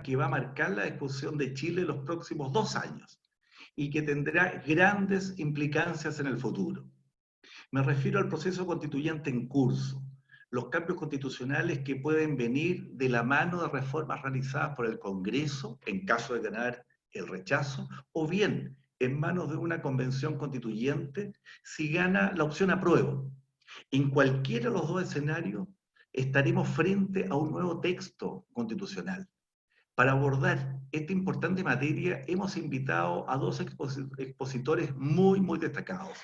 que va a marcar la discusión de Chile en los próximos 2 años y que tendrá grandes implicancias en el futuro. Me refiero al proceso constituyente en curso, los cambios constitucionales que pueden venir de la mano de reformas realizadas por el Congreso, en caso de ganar el rechazo, o bien en manos de una convención constituyente si gana la opción apruebo. En cualquiera de los dos escenarios estaremos frente a un nuevo texto constitucional. Para abordar esta importante materia hemos invitado a dos expositores muy destacados.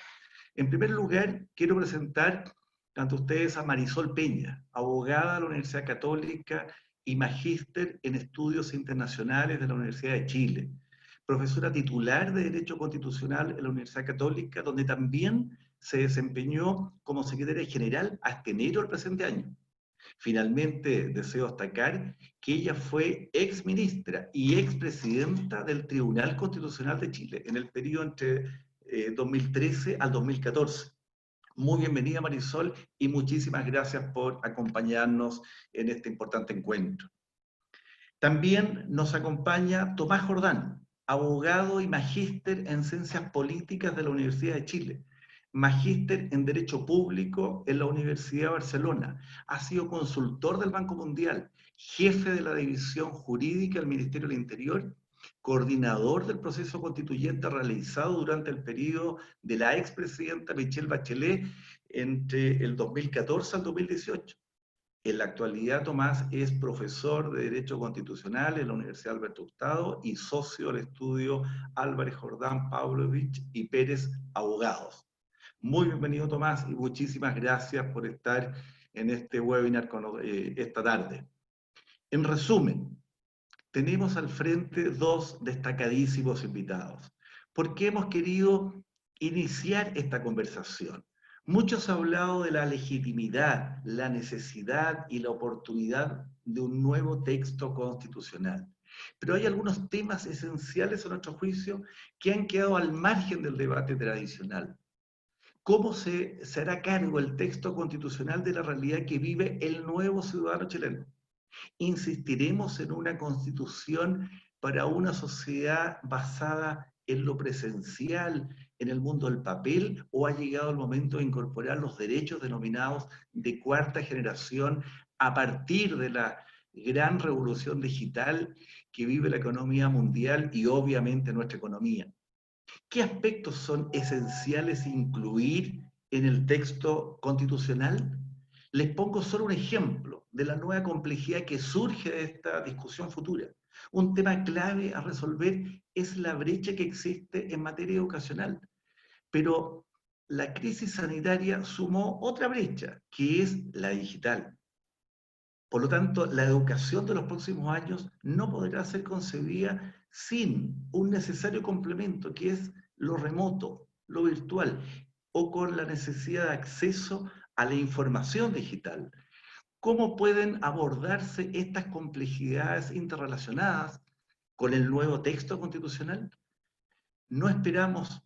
En primer lugar, quiero presentar ante ustedes a Marisol Peña, abogada de la Universidad Católica y magíster en estudios internacionales de la Universidad de Chile, profesora titular de Derecho Constitucional en la Universidad Católica, donde también se desempeñó como secretaria general hasta enero del presente año. Finalmente, deseo destacar que ella fue ex ministra y ex presidenta del Tribunal Constitucional de Chile en el periodo entre 2013 al 2014. Muy bienvenida, Marisol, y muchísimas gracias por acompañarnos en este importante encuentro. También nos acompaña Tomás Jordán, abogado y magíster en Ciencias Políticas de la Universidad de Chile, magíster en Derecho Público en la Universidad de Barcelona, ha sido consultor del Banco Mundial, jefe de la División Jurídica del Ministerio del Interior, coordinador del proceso constituyente realizado durante el periodo de la expresidenta Michelle Bachelet entre el 2014 al 2018. En la actualidad, Tomás es profesor de Derecho Constitucional en la Universidad Alberto Hurtado y socio del estudio Álvarez Jordán, Pavlovich y Pérez Abogados. Muy bienvenido, Tomás, y muchísimas gracias por estar en este webinar esta tarde. En resumen, tenemos al frente dos destacadísimos invitados. ¿Por qué hemos querido iniciar esta conversación? Muchos han hablado de la legitimidad, la necesidad y la oportunidad de un nuevo texto constitucional. Pero hay algunos temas esenciales a nuestro juicio que han quedado al margen del debate tradicional. ¿Cómo se hará cargo el texto constitucional de la realidad que vive el nuevo ciudadano chileno? ¿Insistiremos en una constitución para una sociedad basada en lo presencial, en el mundo del papel, o ha llegado el momento de incorporar los derechos denominados de cuarta generación a partir de la gran revolución digital que vive la economía mundial y obviamente nuestra economía? ¿Qué aspectos son esenciales incluir en el texto constitucional? Les pongo solo un ejemplo de la nueva complejidad que surge de esta discusión futura. Un tema clave a resolver es la brecha que existe en materia educacional. Pero la crisis sanitaria sumó otra brecha, que es la digital. Por lo tanto, la educación de los próximos años no podrá ser concebida sin un necesario complemento, que es lo remoto, lo virtual, o con la necesidad de acceso a la información digital. ¿Cómo pueden abordarse estas complejidades interrelacionadas con el nuevo texto constitucional? No esperemos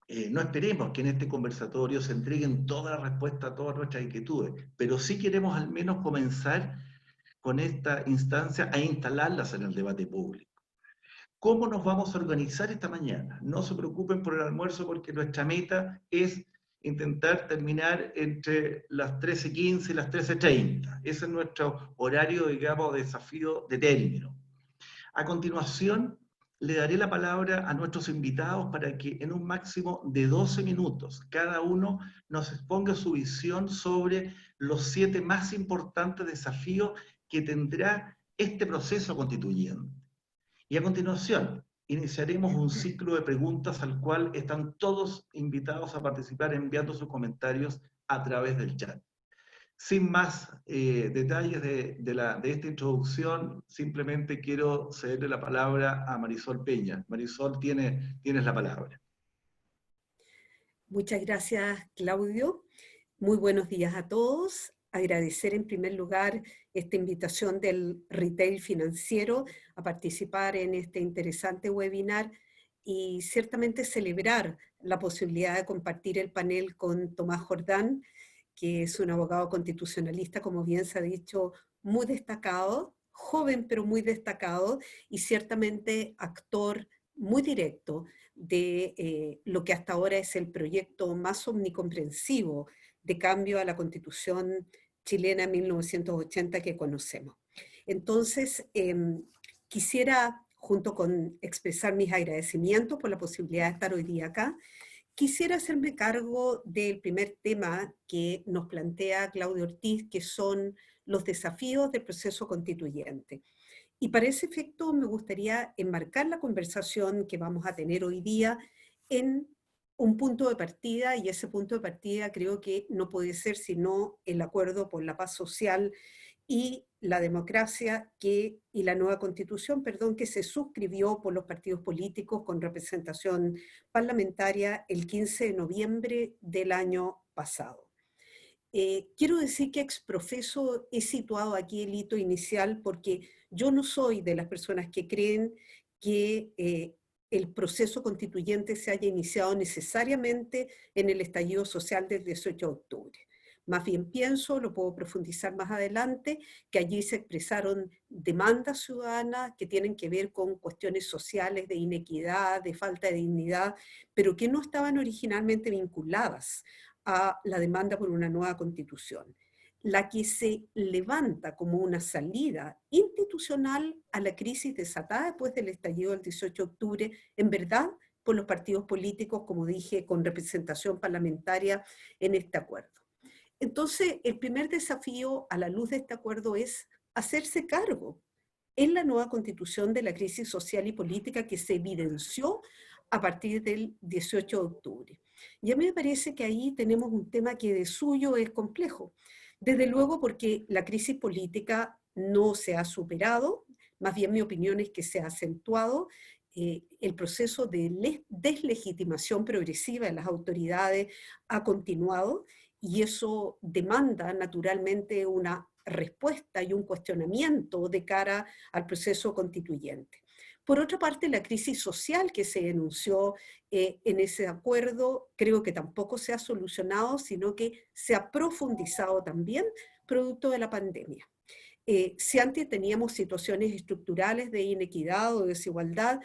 que en este conversatorio se entreguen todas las respuestas a todas nuestras inquietudes, pero sí queremos al menos comenzar con esta instancia a instalarlas en el debate público. ¿Cómo nos vamos a organizar esta mañana? No se preocupen por el almuerzo porque nuestra meta es intentar terminar entre las 13:15 y las 13:30. Ese es nuestro horario, digamos, de desafío de término. A continuación, le daré la palabra a nuestros invitados para que en un máximo de 12 minutos cada uno nos exponga su visión sobre los 7 más importantes desafíos que tendrá este proceso constituyente. Y a continuación, iniciaremos un ciclo de preguntas al cual están todos invitados a participar enviando sus comentarios a través del chat. Sin más detalles de esta introducción, simplemente quiero cederle la palabra a Marisol Peña. Marisol, tienes la palabra. Muchas gracias, Claudio. Muy buenos días a todos. Agradecer en primer lugar esta invitación del retail financiero a participar en este interesante webinar y ciertamente celebrar la posibilidad de compartir el panel con Tomás Jordán, que es un abogado constitucionalista, como bien se ha dicho, muy destacado, joven pero muy destacado y ciertamente actor muy directo de lo que hasta ahora es el proyecto más omnicomprensivo de cambio a la Constitución chilena en 1980 que conocemos. Entonces, quisiera, junto con expresar mis agradecimientos por la posibilidad de estar hoy día acá, quisiera hacerme cargo del primer tema que nos plantea Claudio Ortiz, que son los desafíos del proceso constituyente. Y para ese efecto me gustaría enmarcar la conversación que vamos a tener hoy día en un punto de partida, y ese punto de partida creo que no puede ser sino el acuerdo por la paz social y la democracia y la nueva constitución, perdón, que se suscribió por los partidos políticos con representación parlamentaria el 15 de noviembre del año pasado. Quiero decir que ex profeso he situado aquí el hito inicial porque yo no soy de las personas que creen que el proceso constituyente se haya iniciado necesariamente en el estallido social del 18 de octubre. Más bien pienso, lo puedo profundizar más adelante, que allí se expresaron demandas ciudadanas que tienen que ver con cuestiones sociales de inequidad, de falta de dignidad, pero que no estaban originalmente vinculadas a la demanda por una nueva constitución, la que se levanta como una salida institucional a la crisis desatada después del estallido del 18 de octubre, en verdad por los partidos políticos, como dije, con representación parlamentaria en este acuerdo. Entonces, el primer desafío a la luz de este acuerdo es hacerse cargo en la nueva constitución de la crisis social y política que se evidenció a partir del 18 de octubre. Y a mí me parece que ahí tenemos un tema que de suyo es complejo. Desde luego porque la crisis política no se ha superado, más bien mi opinión es que se ha acentuado. El proceso de deslegitimación progresiva de las autoridades ha continuado y eso demanda naturalmente una respuesta y un cuestionamiento de cara al proceso constituyente. Por otra parte, la crisis social que se denunció en ese acuerdo creo que tampoco se ha solucionado, sino que se ha profundizado también producto de la pandemia. Si antes teníamos situaciones estructurales de inequidad o desigualdad,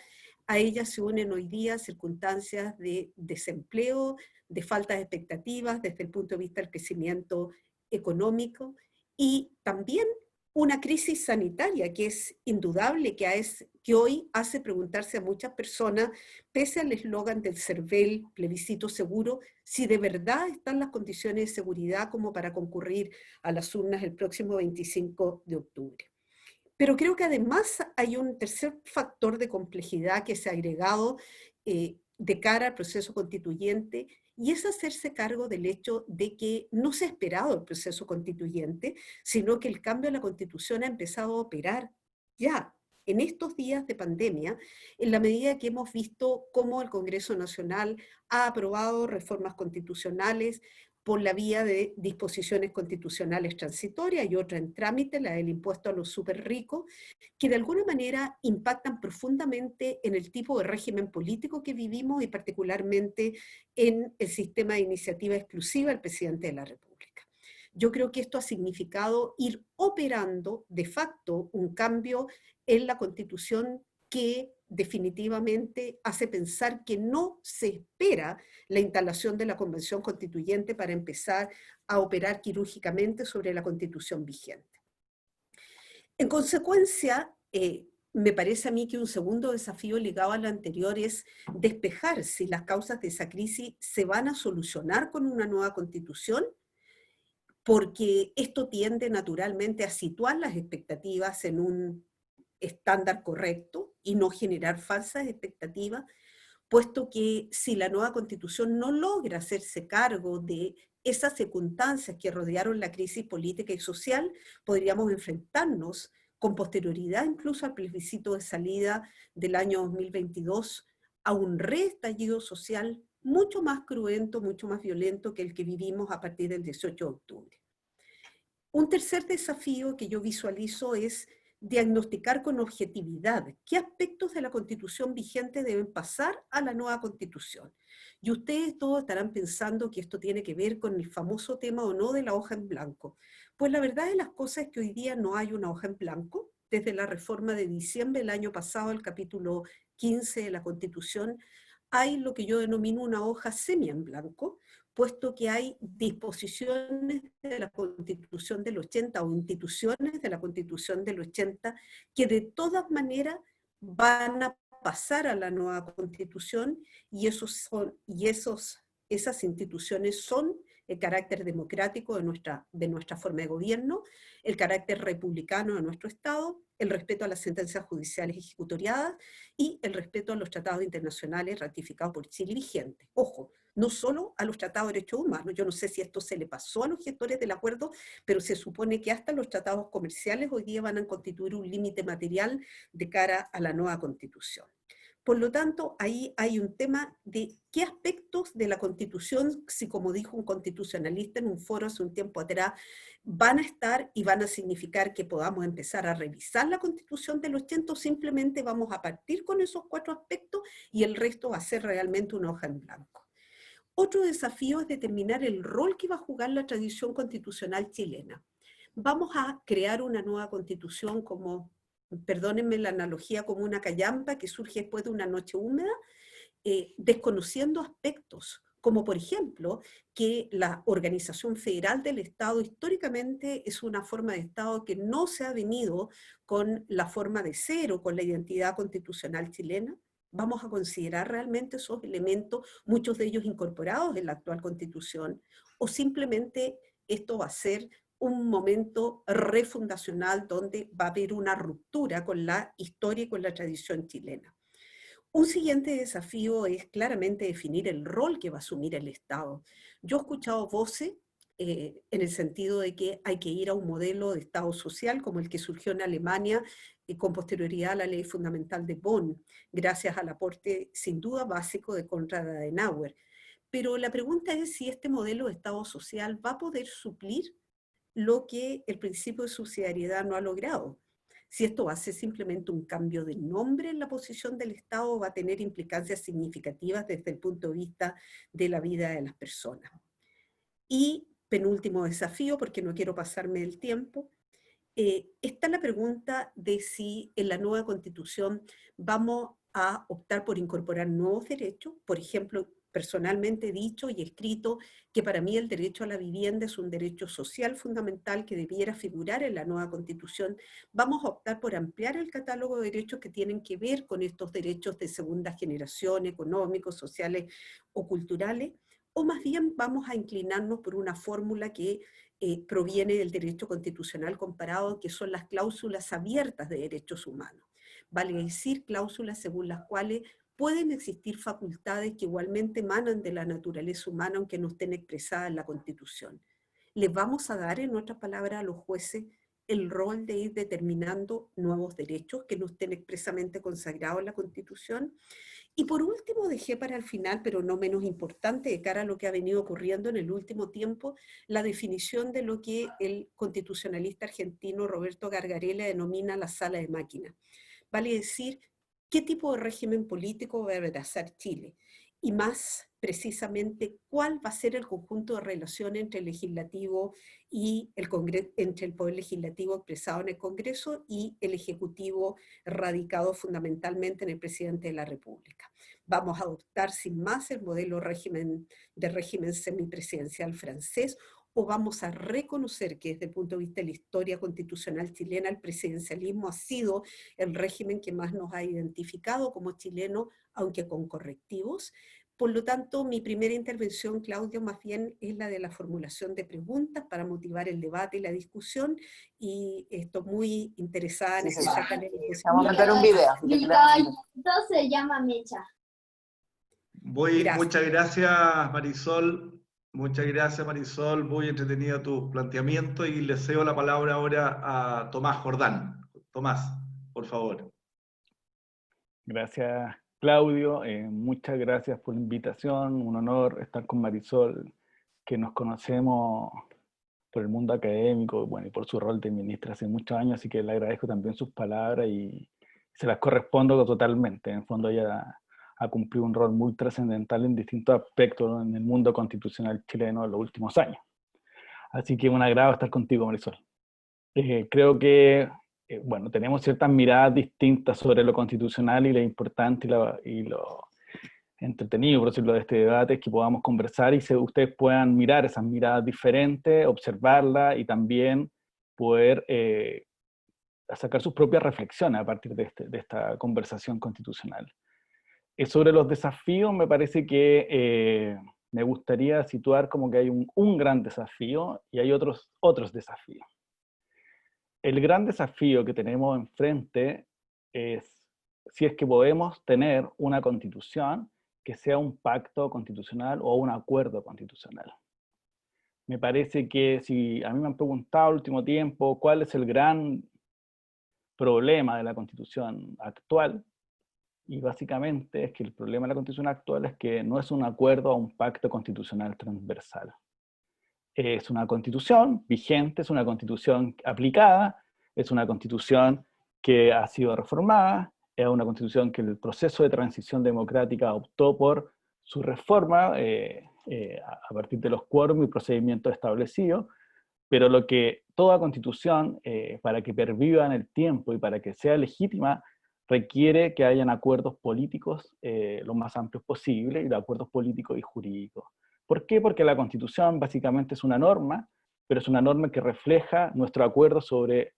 a ellas se unen hoy día circunstancias de desempleo, de falta de expectativas desde el punto de vista del crecimiento económico y también una crisis sanitaria que es indudable, que hoy hace preguntarse a muchas personas, pese al eslogan del CERVEL, plebiscito seguro, si de verdad están las condiciones de seguridad como para concurrir a las urnas el próximo 25 de octubre. Pero creo que además hay un tercer factor de complejidad que se ha agregado de cara al proceso constituyente, y es hacerse cargo del hecho de que no se ha esperado el proceso constituyente, sino que el cambio a la Constitución ha empezado a operar ya en estos días de pandemia, en la medida que hemos visto cómo el Congreso Nacional ha aprobado reformas constitucionales por la vía de disposiciones constitucionales transitorias y otra en trámite, la del impuesto a los súper ricos, que de alguna manera impactan profundamente en el tipo de régimen político que vivimos y particularmente en el sistema de iniciativa exclusiva del presidente de la República. Yo creo que esto ha significado ir operando de facto un cambio en la Constitución que definitivamente hace pensar que no se espera la instalación de la Convención Constituyente para empezar a operar quirúrgicamente sobre la Constitución vigente. En consecuencia, me parece a mí que un segundo desafío ligado al anterior es despejar si las causas de esa crisis se van a solucionar con una nueva Constitución, porque esto tiende naturalmente a situar las expectativas en un estándar correcto y no generar falsas expectativas, puesto que si la nueva Constitución no logra hacerse cargo de esas circunstancias que rodearon la crisis política y social, podríamos enfrentarnos con posterioridad incluso al plebiscito de salida del año 2022 a un reestallido social mucho más cruento, mucho más violento que el que vivimos a partir del 18 de octubre. Un tercer desafío que yo visualizo es diagnosticar con objetividad qué aspectos de la Constitución vigente deben pasar a la nueva Constitución. Y ustedes todos estarán pensando que esto tiene que ver con el famoso tema o no de la hoja en blanco. Pues la verdad de las cosas es que hoy día no hay una hoja en blanco, desde la reforma de diciembre del año pasado, el capítulo 15 de la Constitución, hay lo que yo denomino una hoja semi en blanco, puesto que hay disposiciones de la Constitución del 80 o instituciones de la Constitución del 80 que de todas maneras van a pasar a la nueva Constitución y esas instituciones son el carácter democrático de nuestra forma de gobierno, el carácter republicano de nuestro Estado, el respeto a las sentencias judiciales ejecutoriadas y el respeto a los tratados internacionales ratificados por Chile vigentes. Ojo, no solo a los tratados de derechos humanos, yo no sé si esto se le pasó a los gestores del acuerdo, pero se supone que hasta los tratados comerciales hoy día van a constituir un límite material de cara a la nueva Constitución. Por lo tanto, ahí hay un tema de qué aspectos de la Constitución, si como dijo un constitucionalista en un foro hace un tiempo atrás, van a estar y van a significar que podamos empezar a revisar la Constitución del 80, o simplemente vamos a partir con esos 4 aspectos y el resto va a ser realmente una hoja en blanco. Otro desafío es determinar el rol que va a jugar la tradición constitucional chilena. Vamos a crear una nueva Constitución como, perdónenme la analogía, como una callampa que surge después de una noche húmeda, desconociendo aspectos, como por ejemplo que la organización federal del Estado históricamente es una forma de Estado que no se ha venido con la forma de ser o con la identidad constitucional chilena. Vamos a considerar realmente esos elementos, muchos de ellos incorporados en la actual Constitución, o simplemente esto va a ser un momento refundacional donde va a haber una ruptura con la historia y con la tradición chilena. Un siguiente desafío es claramente definir el rol que va a asumir el Estado. Yo he escuchado voces en el sentido de que hay que ir a un modelo de Estado social como el que surgió en Alemania con posterioridad a la Ley Fundamental de Bonn, gracias al aporte sin duda básico de Konrad Adenauer. Pero la pregunta es si este modelo de Estado social va a poder suplir lo que el principio de subsidiariedad no ha logrado. Si esto va a ser simplemente un cambio de nombre en la posición del Estado, va a tener implicancias significativas desde el punto de vista de la vida de las personas. Y penúltimo desafío, porque no quiero pasarme del tiempo, está la pregunta de si en la nueva Constitución vamos a optar por incorporar nuevos derechos. Por ejemplo, personalmente he dicho y escrito que para mí el derecho a la vivienda es un derecho social fundamental que debiera figurar en la nueva Constitución. Vamos a optar por ampliar el catálogo de derechos que tienen que ver con estos derechos de segunda generación, económicos, sociales o culturales, o más bien vamos a inclinarnos por una fórmula que proviene del derecho constitucional comparado, que son las cláusulas abiertas de derechos humanos. Vale decir, cláusulas según las cuales pueden existir facultades que igualmente emanan de la naturaleza humana, aunque no estén expresadas en la Constitución. Les vamos a dar, en otras palabras, a los jueces el rol de ir determinando nuevos derechos que no estén expresamente consagrados en la Constitución. Y por último, dejé para el final, pero no menos importante, de cara a lo que ha venido ocurriendo en el último tiempo, la definición de lo que el constitucionalista argentino Roberto Gargarella denomina la sala de máquinas. Vale decir, qué tipo de régimen político va a abrazar Chile y más precisamente cuál va a ser el conjunto de relaciones entre el legislativo y entre el poder legislativo expresado en el Congreso y el ejecutivo radicado fundamentalmente en el presidente de la República. Vamos a adoptar sin más el modelo de régimen semipresidencial francés, o vamos a reconocer que desde el punto de vista de la historia constitucional chilena el presidencialismo ha sido el régimen que más nos ha identificado como chilenos, aunque con correctivos. Por lo tanto, mi primera intervención, Claudio, más bien es la de la formulación de preguntas para motivar el debate y la discusión, y estoy muy interesada en escuchar también. Vamos a meter un video. Mi caballito se llama Mecha. Muchas gracias, Marisol. Muchas gracias, Marisol. Muy entretenido tu planteamiento y le cedo la palabra ahora a Tomás Jordán. Tomás, por favor. Gracias, Claudio. Muchas gracias por la invitación. Un honor estar con Marisol, que nos conocemos por el mundo académico, bueno, y por su rol de ministra hace muchos años, así que le agradezco también sus palabras y se las correspondo totalmente. En el fondo ella ha cumplido un rol muy trascendental en distintos aspectos, ¿no?, en el mundo constitucional chileno en los últimos años. Así que un agrado estar contigo, Marisol. Creo que bueno, tenemos ciertas miradas distintas sobre lo constitucional y lo importante y lo entretenido, por decirlo, de este debate, es que podamos conversar y ustedes puedan mirar esas miradas diferentes, observarlas y también poder sacar sus propias reflexiones a partir de esta conversación constitucional. Sobre los desafíos, me parece que me gustaría situar como que hay un gran desafío y hay otros desafíos. El gran desafío que tenemos enfrente es si es que podemos tener una constitución que sea un pacto constitucional o un acuerdo constitucional. Me parece que si a mí me han preguntado el último tiempo cuál es el gran problema de la constitución actual, y básicamente es que el problema de la constitución actual es que no es un acuerdo o un pacto constitucional transversal. Es una constitución vigente, es una constitución aplicada, es una constitución que ha sido reformada, es una constitución que el proceso de transición democrática optó por su reforma a partir de los quórum y procedimientos establecidos, pero lo que toda constitución, para que perviva en el tiempo y para que sea legítima, requiere que hayan acuerdos políticos lo más amplios posible, y de acuerdos políticos y jurídicos. ¿Por qué? Porque la Constitución básicamente es una norma, pero es una norma que refleja nuestro acuerdo sobre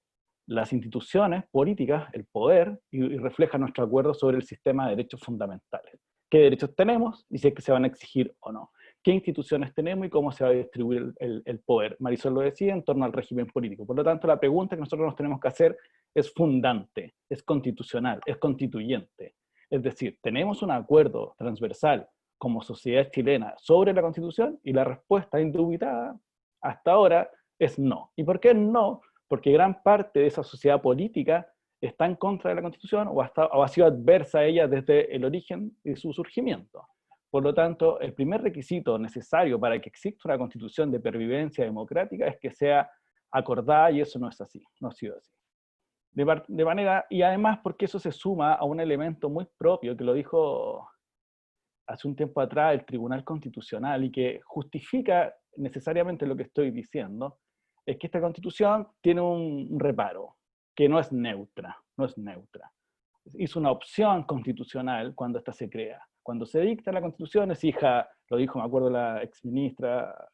las instituciones políticas, el poder, y refleja nuestro acuerdo sobre el sistema de derechos fundamentales. ¿Qué derechos tenemos y si es que se van a exigir o no? ¿Qué instituciones tenemos y cómo se va a distribuir el poder? Marisol lo decía, en torno al régimen político. Por lo tanto, la pregunta que nosotros nos tenemos que hacer es fundante, es constitucional, es constituyente. Es decir, ¿tenemos un acuerdo transversal como sociedad chilena sobre la Constitución? Y la respuesta indubitada hasta ahora es no. ¿Y por qué no? Porque gran parte de esa sociedad política está en contra de la Constitución o ha sido adversa a ella desde el origen de su surgimiento. Por lo tanto, el primer requisito necesario para que exista una Constitución de pervivencia democrática es que sea acordada, y eso no es así, no ha sido así. De manera, y además porque eso se suma a un elemento muy propio que lo dijo hace un tiempo atrás el Tribunal Constitucional y que justifica necesariamente lo que estoy diciendo, es que esta Constitución tiene un reparo, que no es neutra, no es neutra. Hizo una opción constitucional cuando esta se crea. Cuando se dicta la Constitución es hija, lo dijo, me acuerdo, la exministra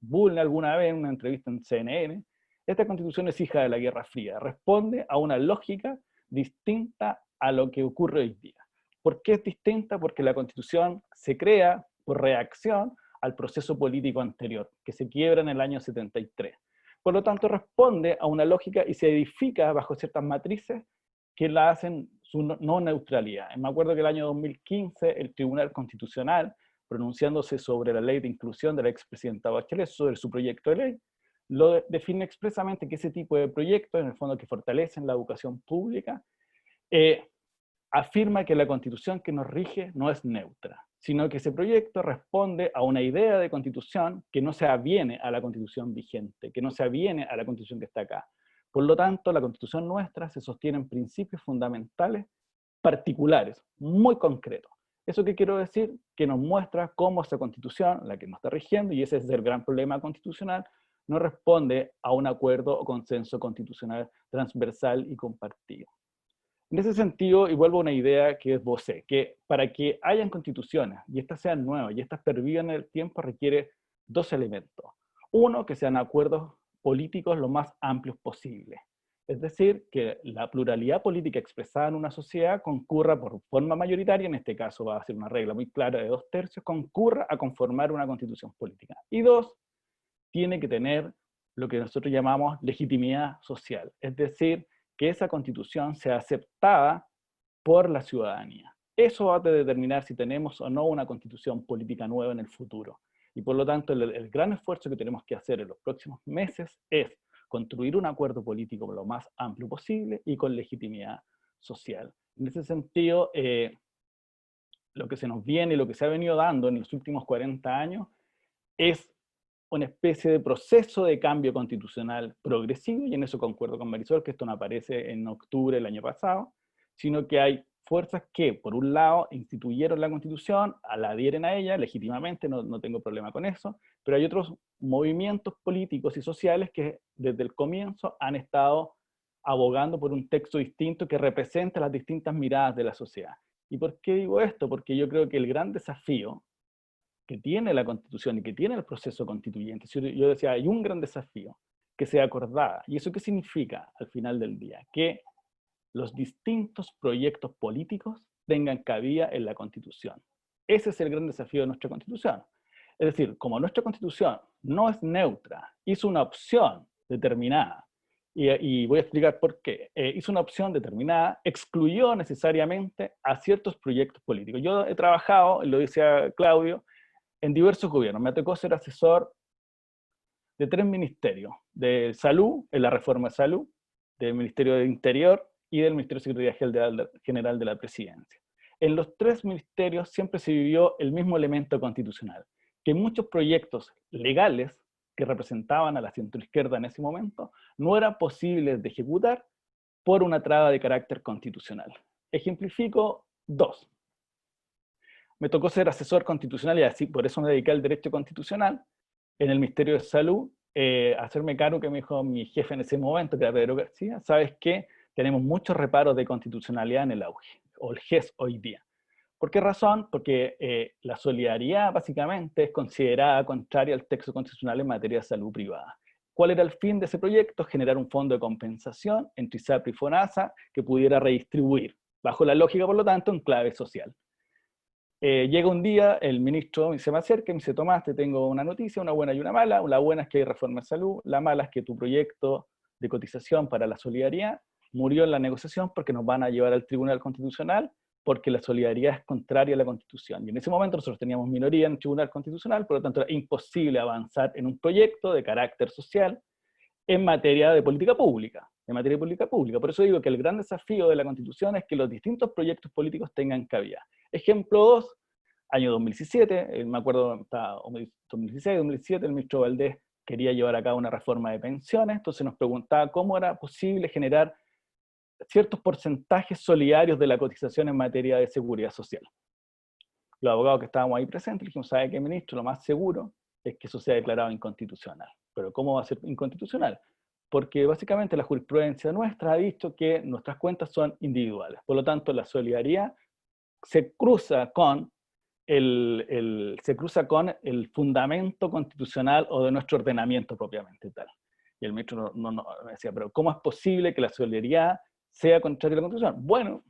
Bulne alguna vez en una entrevista en CNN, esta Constitución es hija de la Guerra Fría, responde a una lógica distinta a lo que ocurre hoy día. ¿Por qué es distinta? Porque la Constitución se crea por reacción al proceso político anterior, que se quiebra en el año 73. Por lo tanto, responde a una lógica y se edifica bajo ciertas matrices que la hacen su no neutralidad. Me acuerdo que el año 2015 el Tribunal Constitucional, pronunciándose sobre la ley de inclusión de la expresidenta Bachelet, sobre su proyecto de ley, lo define expresamente que ese tipo de proyectos, en el fondo que fortalecen la educación pública, afirma que la Constitución que nos rige no es neutra, sino que ese proyecto responde a una idea de Constitución que no se aviene a la Constitución vigente, que no se aviene a la Constitución que está acá. Por lo tanto, la Constitución nuestra se sostiene en principios fundamentales particulares, muy concretos. ¿Eso qué quiero decir? Que nos muestra cómo esa Constitución, la que nos está rigiendo, y ese es el gran problema constitucional, no responde a un acuerdo o consenso constitucional transversal y compartido. En ese sentido, y vuelvo a una idea que esbocé, que para que hayan constituciones, y estas sean nuevas, y estas pervivan en el tiempo, requiere dos elementos. Uno, que sean acuerdos políticos lo más amplios posible. Es decir, que la pluralidad política expresada en una sociedad concurra por forma mayoritaria, en este caso va a ser una regla muy clara de 2/3, concurra a conformar una constitución política. Y dos, tiene que tener lo que nosotros llamamos legitimidad social, es decir, que esa constitución sea aceptada por la ciudadanía. Eso va a determinar si tenemos o no una constitución política nueva en el futuro. Y por lo tanto, el gran esfuerzo que tenemos que hacer en los próximos meses es construir un acuerdo político lo más amplio posible y con legitimidad social. En ese sentido, lo que se nos viene y lo que se ha venido dando en los últimos 40 años es una especie de proceso de cambio constitucional progresivo, y en eso concuerdo con Marisol, que esto no aparece en octubre del año pasado, sino que hay fuerzas que, por un lado, instituyeron la Constitución, la adhieren a ella legítimamente, no tengo problema con eso, pero hay otros movimientos políticos y sociales que desde el comienzo han estado abogando por un texto distinto que represente las distintas miradas de la sociedad. ¿Y por qué digo esto? Porque yo creo que el gran desafío que tiene la Constitución y que tiene el proceso constituyente, yo decía, hay un gran desafío que sea acordada. ¿Y eso qué significa al final del día? Que los distintos proyectos políticos tengan cabida en la Constitución. Ese es el gran desafío de nuestra Constitución. Es decir, como nuestra Constitución no es neutra, hizo una opción determinada, y voy a explicar por qué. Hizo una opción determinada, excluyó necesariamente a ciertos proyectos políticos. Yo he trabajado, lo decía Claudio, en diversos gobiernos. Me tocó ser asesor de 3 ministerios: de salud, en la reforma de salud, del Ministerio de Interior y del Ministerio de Secretaría General de la Presidencia. En los 3 ministerios siempre se vivió el mismo elemento constitucional, que muchos proyectos legales que representaban a la centroizquierda en ese momento no eran posibles de ejecutar por una traba de carácter constitucional. Ejemplifico 2. Me tocó ser asesor constitucional y así, por eso me dediqué al derecho constitucional en el Ministerio de Salud, hacerme cargo, que me dijo mi jefe en ese momento, que era Pedro García: ¿sabes qué? Tenemos muchos reparos de constitucionalidad en el auge, o el GES hoy día. ¿Por qué razón? Porque la solidaridad básicamente es considerada contraria al texto constitucional en materia de salud privada. ¿Cuál era el fin de ese proyecto? Generar un fondo de compensación entre ISAPRE y FONASA que pudiera redistribuir, bajo la lógica, por lo tanto, en clave social. Llega un día, el ministro se me acerca y me dice: Tomás, te tengo una noticia, una buena y una mala. La buena es que hay reforma de salud, la mala es que tu proyecto de cotización para la solidaridad murió en la negociación porque nos van a llevar al Tribunal Constitucional, porque la solidaridad es contraria a la Constitución. Y en ese momento nosotros teníamos minoría en el Tribunal Constitucional, por lo tanto era imposible avanzar en un proyecto de carácter social en materia de política pública. Por eso digo que el gran desafío de la Constitución es que los distintos proyectos políticos tengan cabida. Ejemplo 2, año 2017, me acuerdo, 2016, 2017, el ministro Valdés quería llevar a cabo una reforma de pensiones, entonces nos preguntaba cómo era posible generar ciertos porcentajes solidarios de la cotización en materia de seguridad social. Los abogados que estábamos ahí presentes dijimos: ¿sabe qué, ministro? Lo más seguro es que eso sea declarado inconstitucional. ¿Pero cómo va a ser inconstitucional? Porque básicamente la jurisprudencia nuestra ha dicho que nuestras cuentas son individuales. Por lo tanto, la solidaridad se cruza con el fundamento constitucional o de nuestro ordenamiento propiamente tal. Y el ministro me decía: ¿pero cómo es posible que la solidaridad sea contraria a la Constitución? Bueno,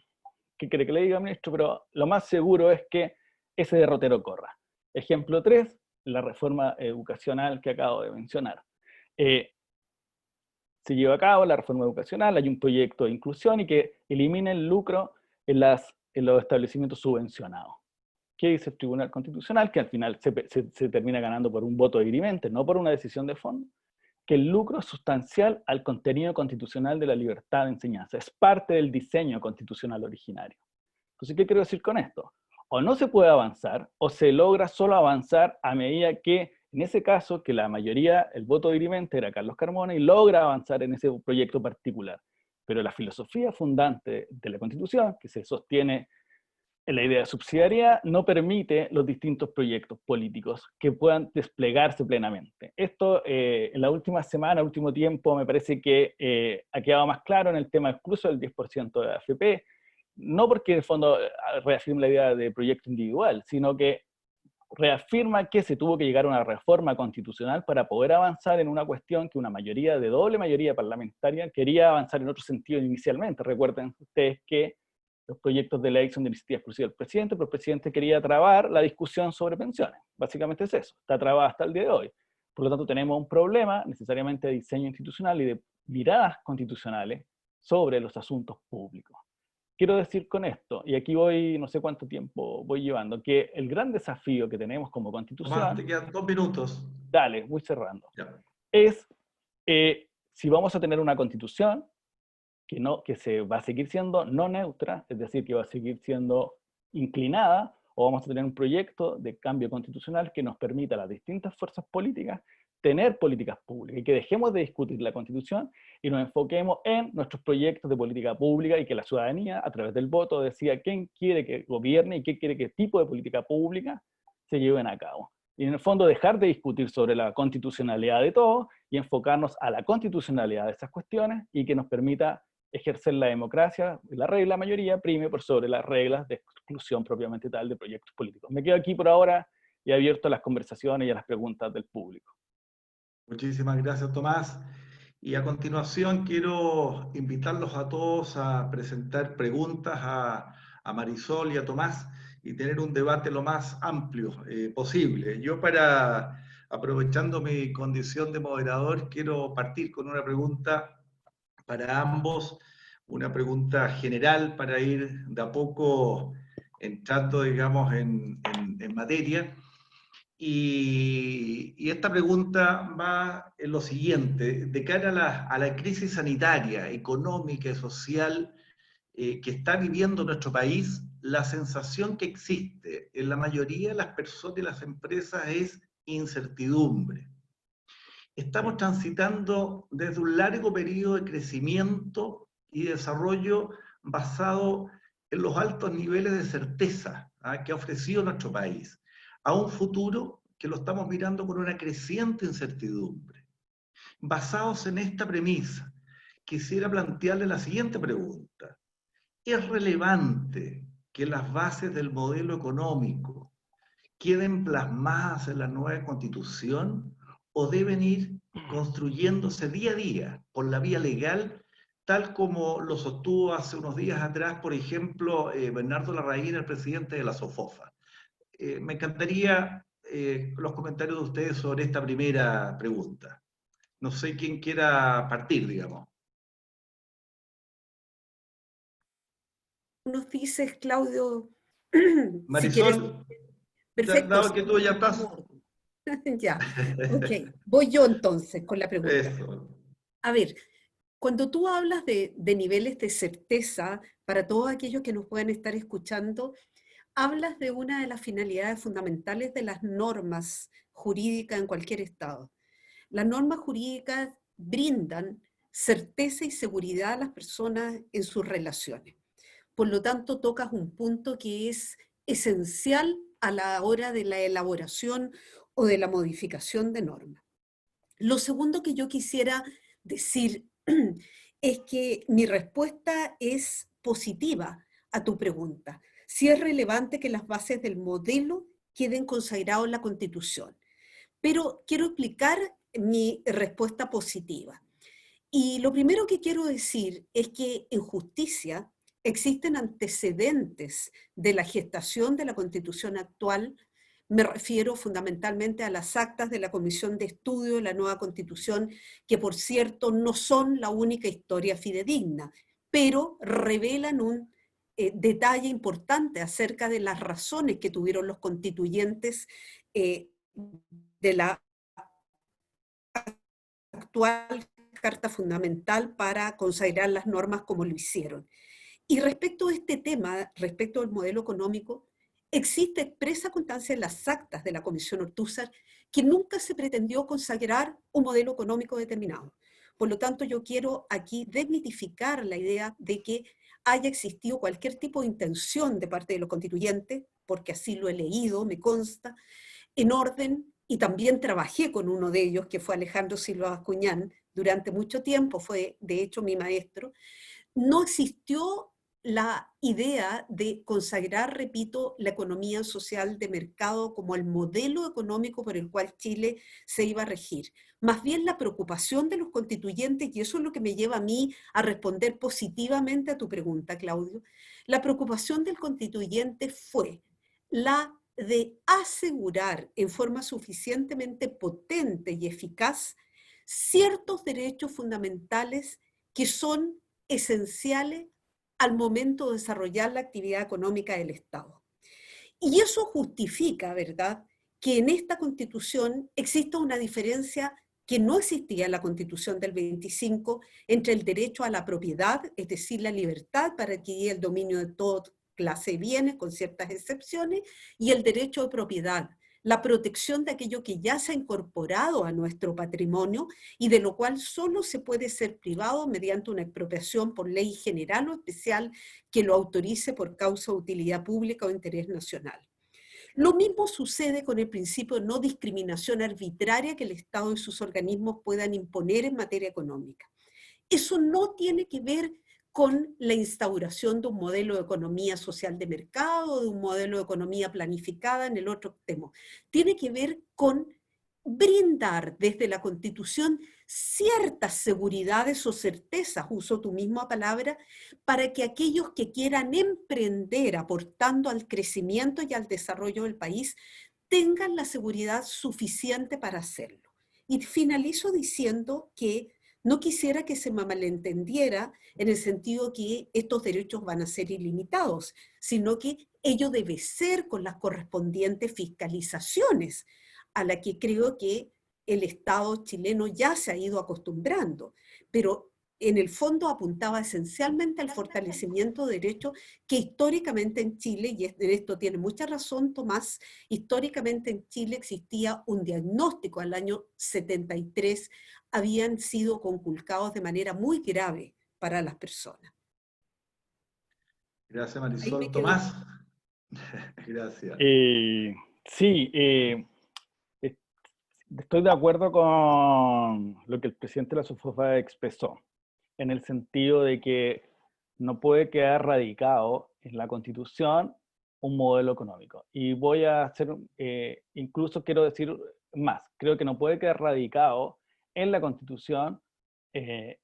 ¿qué quiere que le diga, ministro? Pero lo más seguro es que ese derrotero corra. Ejemplo 3, la reforma educacional que acabo de mencionar. Se lleva a cabo la reforma educacional, hay un proyecto de inclusión y que elimina el lucro en los establecimientos subvencionados. ¿Qué dice el Tribunal Constitucional? Que al final se termina ganando por un voto dirimente, no por una decisión de fondo, que el lucro es sustancial al contenido constitucional de la libertad de enseñanza, es parte del diseño constitucional originario. Entonces, ¿qué quiero decir con esto? O no se puede avanzar, o se logra solo avanzar a medida que, en ese caso, que la mayoría, el voto dirimente era Carlos Carmona, y logra avanzar en ese proyecto particular. Pero la filosofía fundante de la Constitución, que se sostiene en la idea de subsidiariedad, no permite los distintos proyectos políticos que puedan desplegarse plenamente. Esto en la última semana, último tiempo, me parece que ha quedado más claro en el tema incluso del 10% de AFP, no porque en el fondo reafirma la idea de proyecto individual, sino que reafirma que se tuvo que llegar a una reforma constitucional para poder avanzar en una cuestión que una mayoría, de doble mayoría parlamentaria, quería avanzar en otro sentido inicialmente. Recuerden ustedes que los proyectos de ley son de iniciativa exclusiva del presidente, pero el presidente quería trabar la discusión sobre pensiones. Básicamente es eso, está trabada hasta el día de hoy. Por lo tanto, tenemos un problema necesariamente de diseño institucional y de miradas constitucionales sobre los asuntos públicos. Quiero decir con esto, y aquí voy, no sé cuánto tiempo voy llevando, que el gran desafío que tenemos como Constitución... Tomás, te quedan 2 minutos. Dale, voy cerrando. Ya. Es si vamos a tener una Constitución que se va a seguir siendo no neutra, es decir, que va a seguir siendo inclinada, o vamos a tener un proyecto de cambio constitucional que nos permita a las distintas fuerzas políticas tener políticas públicas, y que dejemos de discutir la Constitución y nos enfoquemos en nuestros proyectos de política pública, y que la ciudadanía, a través del voto, decida quién quiere que gobierne y qué tipo de política pública se lleven a cabo. Y en el fondo dejar de discutir sobre la constitucionalidad de todo y enfocarnos a la constitucionalidad de esas cuestiones y que nos permita ejercer la democracia, la regla mayoría prime por sobre las reglas de exclusión propiamente tal de proyectos políticos. Me quedo aquí por ahora y abierto a las conversaciones y a las preguntas del público. Muchísimas gracias, Tomás. Y a continuación quiero invitarlos a todos a presentar preguntas a Marisol y a Tomás y tener un debate lo más amplio posible. Yo aprovechando mi condición de moderador, quiero partir con una pregunta para ambos, una pregunta general para ir de a poco entrando, digamos, en materia. Y esta pregunta va en lo siguiente: de cara a la crisis sanitaria, económica y social que está viviendo nuestro país, la sensación que existe en la mayoría de las personas y las empresas es incertidumbre. Estamos transitando desde un largo periodo de crecimiento y desarrollo basado en los altos niveles de certeza que ha ofrecido nuestro país, a un futuro que lo estamos mirando con una creciente incertidumbre. Basados en esta premisa, quisiera plantearle la siguiente pregunta: ¿es relevante que las bases del modelo económico queden plasmadas en la nueva Constitución o deben ir construyéndose día a día por la vía legal, tal como lo sostuvo hace unos días atrás, por ejemplo, Bernardo Larraín, el presidente de la SOFOFA? Me encantaría los comentarios de ustedes sobre esta primera pregunta. No sé quién quiera partir, digamos. Nos dices, Claudio, si quieres. Marisol, Perfecto. dado que tú ya estás. Ya, ok. Voy yo entonces con la pregunta. Eso. A ver, cuando tú hablas de niveles de certeza, para todos aquellos que nos puedan estar escuchando, hablas de una de las finalidades fundamentales de las normas jurídicas en cualquier estado. Las normas jurídicas brindan certeza y seguridad a las personas en sus relaciones. Por lo tanto, tocas un punto que es esencial a la hora de la elaboración o de la modificación de normas. Lo segundo que yo quisiera decir es que mi respuesta es positiva a tu pregunta. Sí es relevante que las bases del modelo queden consagradas en la Constitución, pero quiero explicar mi respuesta positiva. Y lo primero que quiero decir es que en justicia existen antecedentes de la gestación de la Constitución actual. Me refiero fundamentalmente a las actas de la Comisión de Estudio de la Nueva Constitución, que por cierto no son la única historia fidedigna, pero revelan un detalle importante acerca de las razones que tuvieron los constituyentes de la actual Carta Fundamental para consagrar las normas como lo hicieron. Y respecto a este tema, respecto al modelo económico, existe expresa constancia en las actas de la Comisión Ortúzar que nunca se pretendió consagrar un modelo económico determinado. Por lo tanto, yo quiero aquí desmitificar la idea de que haya existido cualquier tipo de intención de parte de los constituyentes, porque así lo he leído, me consta, en orden, y también trabajé con uno de ellos, que fue Alejandro Silva Bascuñán, durante mucho tiempo, fue de hecho mi maestro. No existió la idea de consagrar, repito, la economía social de mercado como el modelo económico por el cual Chile se iba a regir. Más bien la preocupación de los constituyentes, y eso es lo que me lleva a mí a responder positivamente a tu pregunta, Claudio, la preocupación del constituyente fue la de asegurar en forma suficientemente potente y eficaz ciertos derechos fundamentales que son esenciales al momento de desarrollar la actividad económica del Estado. Y eso justifica, ¿verdad?, que en esta Constitución exista una diferencia que no existía en la Constitución del 25 entre el derecho a la propiedad, es decir, la libertad para adquirir el dominio de toda clase de bienes, con ciertas excepciones, y el derecho de propiedad, la protección de aquello que ya se ha incorporado a nuestro patrimonio y de lo cual solo se puede ser privado mediante una expropiación por ley general o especial que lo autorice por causa de utilidad pública o interés nacional. Lo mismo sucede con el principio de no discriminación arbitraria que el Estado y sus organismos puedan imponer en materia económica. Eso no tiene que ver con la instauración de un modelo de economía social de mercado, de un modelo de economía planificada en el otro extremo. Tiene que ver con brindar desde la Constitución ciertas seguridades o certezas, uso tu misma palabra, para que aquellos que quieran emprender aportando al crecimiento y al desarrollo del país tengan la seguridad suficiente para hacerlo. Y finalizo diciendo que no quisiera que se me malentendiera en el sentido que estos derechos van a ser ilimitados, sino que ello debe ser con las correspondientes fiscalizaciones a la que creo que el Estado chileno ya se ha ido acostumbrando, pero en el fondo apuntaba esencialmente al fortalecimiento de derechos que históricamente en Chile, y en esto tiene mucha razón Tomás, históricamente en Chile existía un diagnóstico al año 73, habían sido conculcados de manera muy grave para las personas. Gracias, Marisol. Tomás. Gracias. Sí, estoy de acuerdo con lo que el presidente de la SUFOFA expresó, en el sentido de que no puede quedar radicado en la Constitución un modelo económico. Y voy a hacer, incluso quiero decir más, creo que no puede quedar radicado en la Constitución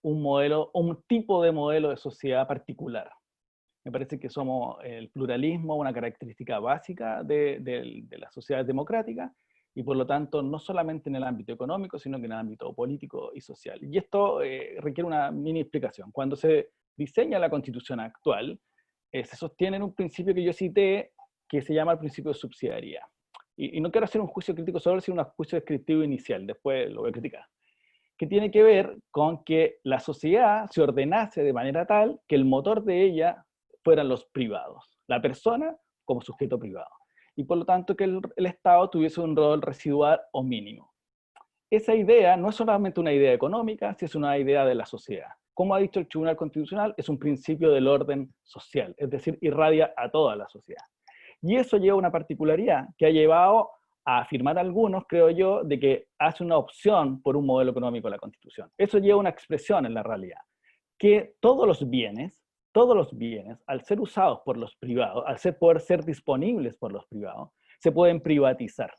un modelo, un tipo de modelo de sociedad particular. Me parece que somos el pluralismo, una característica básica de las sociedades democráticas, y por lo tanto no solamente en el ámbito económico, sino que en el ámbito político y social. Y esto requiere una mini explicación. Cuando se diseña la Constitución actual, se sostiene en un principio que yo cité, que se llama el principio de subsidiariedad. Y no quiero hacer un juicio crítico sobre él, sino un juicio descriptivo inicial, después lo voy a criticar, que tiene que ver con que la sociedad se ordenase de manera tal que el motor de ella fueran los privados, la persona como sujeto privado, y por lo tanto que el Estado tuviese un rol residual o mínimo. Esa idea no es solamente una idea económica, sino es una idea de la sociedad. Como ha dicho el Tribunal Constitucional, es un principio del orden social, es decir, irradia a toda la sociedad. Y eso lleva una particularidad que ha llevado a afirmar algunos, creo yo, de que hace una opción por un modelo económico de la Constitución. Eso lleva una expresión en la realidad, que todos los bienes, al ser usados por los privados, poder ser disponibles por los privados, se pueden privatizar.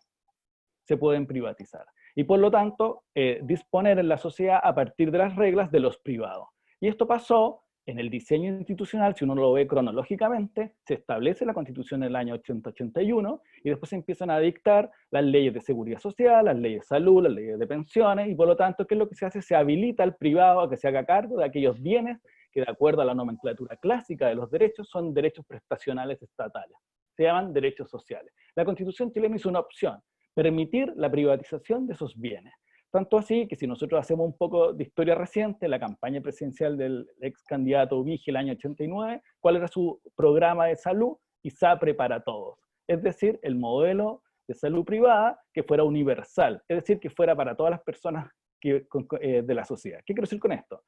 Se pueden privatizar. Y por lo tanto, disponer en la sociedad a partir de las reglas de los privados. Y esto pasó en el diseño institucional, si uno lo ve cronológicamente, se establece la Constitución en el año 80-81, y después se empiezan a dictar las leyes de seguridad social, las leyes de salud, las leyes de pensiones, y por lo tanto, ¿qué es lo que se hace? Se habilita al privado a que se haga cargo de aquellos bienes que, de acuerdo a la nomenclatura clásica de los derechos, son derechos prestacionales estatales. Se llaman derechos sociales. La Constitución chilena hizo una opción: permitir la privatización de esos bienes. Tanto así que si nosotros hacemos un poco de historia reciente, la campaña presidencial del ex candidato Vigil el año 89, ¿cuál era su programa de salud? ISAPRE para todos. Es decir, el modelo de salud privada que fuera universal, es decir, que fuera para todas las personas de la sociedad. ¿Qué quiero decir con esto?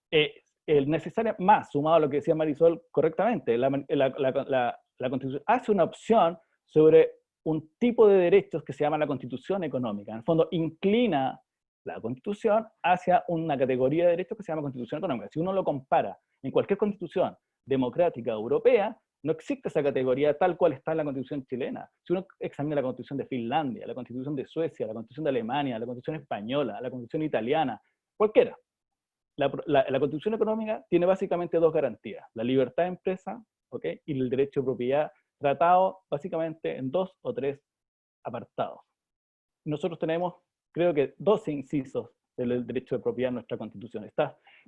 El necesario, más sumado a lo que decía Marisol correctamente, la Constitución hace una opción sobre un tipo de derechos que se llama la Constitución económica. En el fondo, inclina la Constitución hacia una categoría de derechos que se llama Constitución económica. Si uno lo compara en cualquier Constitución democrática europea, no existe esa categoría tal cual está en la Constitución chilena. Si uno examina la Constitución de Finlandia, la Constitución de Suecia, la Constitución de Alemania, la Constitución española, la Constitución italiana, cualquiera, la Constitución económica tiene básicamente dos garantías: la libertad de empresa, ¿okay?, y el derecho de propiedad, tratado básicamente en 2 o 3 apartados. Nosotros tenemos, creo que, 12 incisos del derecho de propiedad en nuestra Constitución.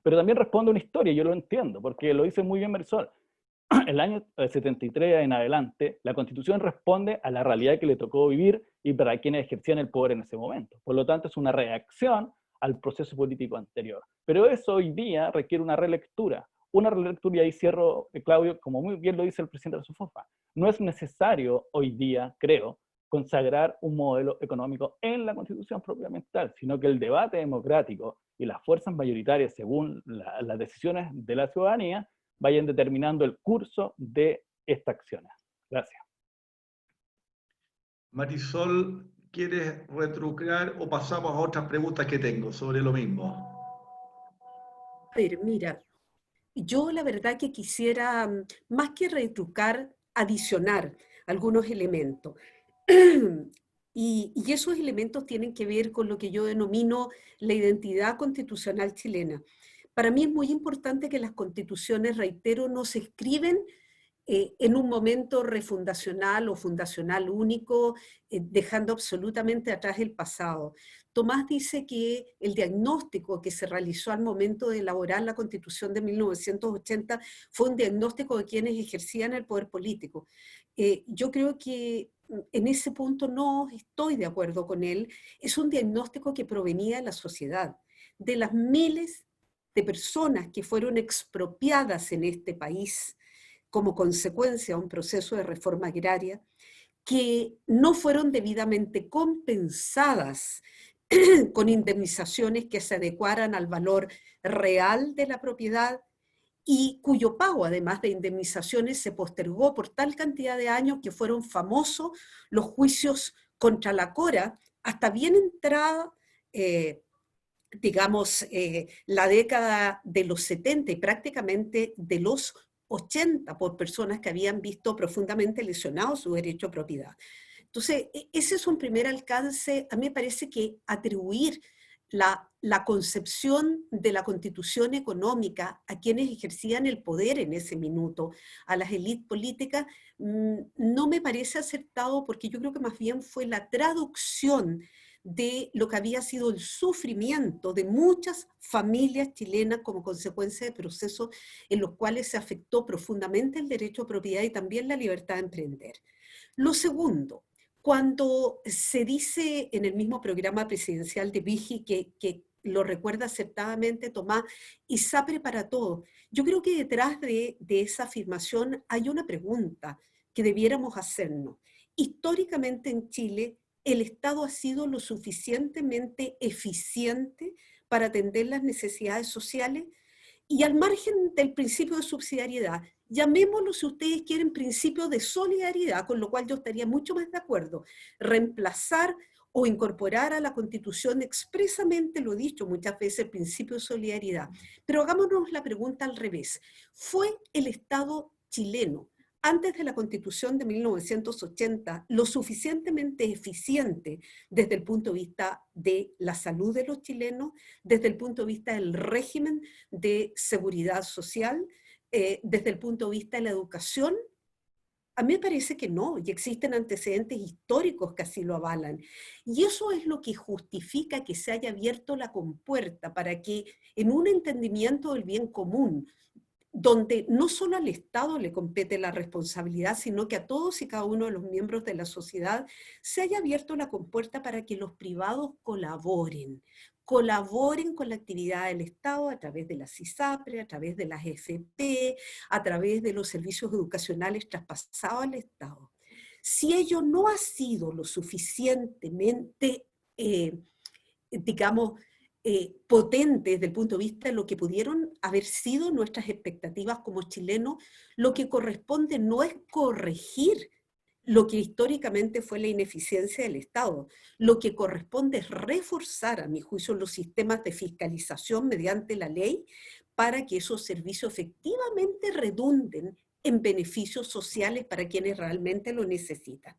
Pero también responde a una historia, yo lo entiendo, porque lo dice muy bien Marisol. El año 73 en adelante, la Constitución responde a la realidad que le tocó vivir y para quienes ejercían el poder en ese momento. Por lo tanto, es una reacción al proceso político anterior. Pero eso hoy día requiere una relectura, y ahí cierro, Claudio, como muy bien lo dice el presidente de la SUFOFA. No es necesario hoy día, creo, consagrar un modelo económico en la Constitución propiamente tal, sino que el debate democrático y las fuerzas mayoritarias, según las decisiones de la ciudadanía, vayan determinando el curso de estas acciones. Gracias. Marisol, ¿quieres retrucar o pasamos a otras preguntas que tengo sobre lo mismo? A ver, mira, yo la verdad que quisiera, más que retrucar, adicionar algunos elementos. Y esos elementos tienen que ver con lo que yo denomino la identidad constitucional chilena. Para mí es muy importante que las constituciones, reitero, no se escriben en un momento refundacional o fundacional único, dejando absolutamente atrás el pasado. Tomás dice que el diagnóstico que se realizó al momento de elaborar la Constitución de 1980 fue un diagnóstico de quienes ejercían el poder político. Yo creo que en ese punto no estoy de acuerdo con él. Es un diagnóstico que provenía de la sociedad, de las miles de personas que fueron expropiadas en este país como consecuencia de un proceso de reforma agraria, que no fueron debidamente compensadas con indemnizaciones que se adecuaran al valor real de la propiedad y cuyo pago, además de indemnizaciones, se postergó por tal cantidad de años que fueron famosos los juicios contra la Cora, hasta bien entrada, la década de los 70 y prácticamente de los 80 por personas que habían visto profundamente lesionado su derecho a propiedad. Entonces, ese es un primer alcance. A mí me parece que atribuir la concepción de la constitución económica a quienes ejercían el poder en ese minuto, a las élites políticas, no me parece acertado, porque yo creo que más bien fue la traducción de lo que había sido el sufrimiento de muchas familias chilenas como consecuencia de procesos en los cuales se afectó profundamente el derecho a propiedad y también la libertad de emprender. Lo segundo, cuando se dice en el mismo programa presidencial de Vigi que lo recuerda acertadamente Tomás, ISAPRE para todo, yo creo que detrás de esa afirmación hay una pregunta que debiéramos hacernos. Históricamente en Chile, ¿el Estado ha sido lo suficientemente eficiente para atender las necesidades sociales? Y al margen del principio de subsidiariedad, llamémoslo, si ustedes quieren, principio de solidaridad, con lo cual yo estaría mucho más de acuerdo, reemplazar o incorporar a la Constitución expresamente, lo he dicho muchas veces, el principio de solidaridad. Pero hagámonos la pregunta al revés. ¿Fue el Estado chileno, antes de la Constitución de 1980, lo suficientemente eficiente desde el punto de vista de la salud de los chilenos, desde el punto de vista del régimen de seguridad social, desde el punto de vista de la educación? A mí me parece que no, y existen antecedentes históricos que así lo avalan. Y eso es lo que justifica que se haya abierto la compuerta para que, en un entendimiento del bien común, donde no solo al Estado le compete la responsabilidad, sino que a todos y cada uno de los miembros de la sociedad, se haya abierto la compuerta para que los privados colaboren con la actividad del Estado a través de las ISAPRE, a través de las FP, a través de los servicios educacionales traspasados al Estado. Si ello no ha sido lo suficientemente, digamos, potente desde el punto de vista de lo que pudieron haber sido nuestras expectativas como chilenos, lo que corresponde no es corregir lo que históricamente fue la ineficiencia del Estado. Lo que corresponde es reforzar, a mi juicio, los sistemas de fiscalización mediante la ley para que esos servicios efectivamente redunden en beneficios sociales para quienes realmente lo necesitan.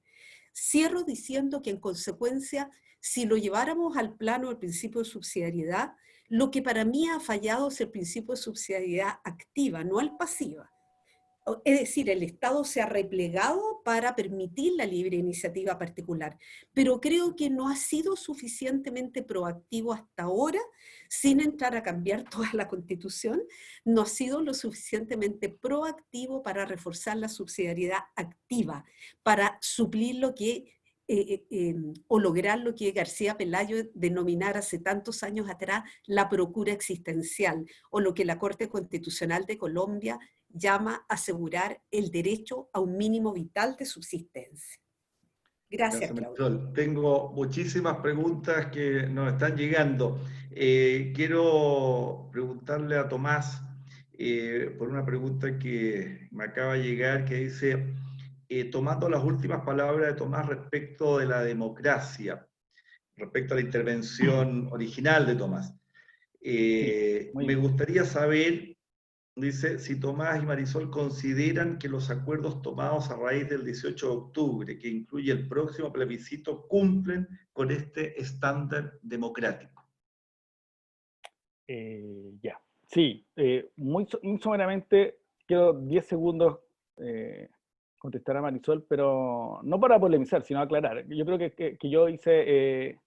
Cierro diciendo que, en consecuencia, si lo lleváramos al plano del principio de subsidiariedad, lo que para mí ha fallado es el principio de subsidiariedad activa, no al pasiva. Es decir, el Estado se ha replegado para permitir la libre iniciativa particular, pero creo que no ha sido suficientemente proactivo hasta ahora, sin entrar a cambiar toda la Constitución, no ha sido lo suficientemente proactivo para reforzar la subsidiariedad activa, para suplir lo que o lograr lo que García Pelayo denominara hace tantos años atrás la procura existencial, o lo que la Corte Constitucional de Colombia llama asegurar el derecho a un mínimo vital de subsistencia. Gracias, Claudia. Marisol. Tengo muchísimas preguntas que nos están llegando. Quiero preguntarle a Tomás por una pregunta que me acaba de llegar, que dice, tomando las últimas palabras de Tomás respecto de la democracia, respecto a la intervención original de Tomás. Me gustaría saber, dice, si Tomás y Marisol consideran que los acuerdos tomados a raíz del 18 de octubre, que incluye el próximo plebiscito, cumplen con este estándar democrático. Ya. Sí, muy someramente, quiero 10 segundos contestar a Marisol, pero no para polemizar, sino aclarar. Yo creo que yo hice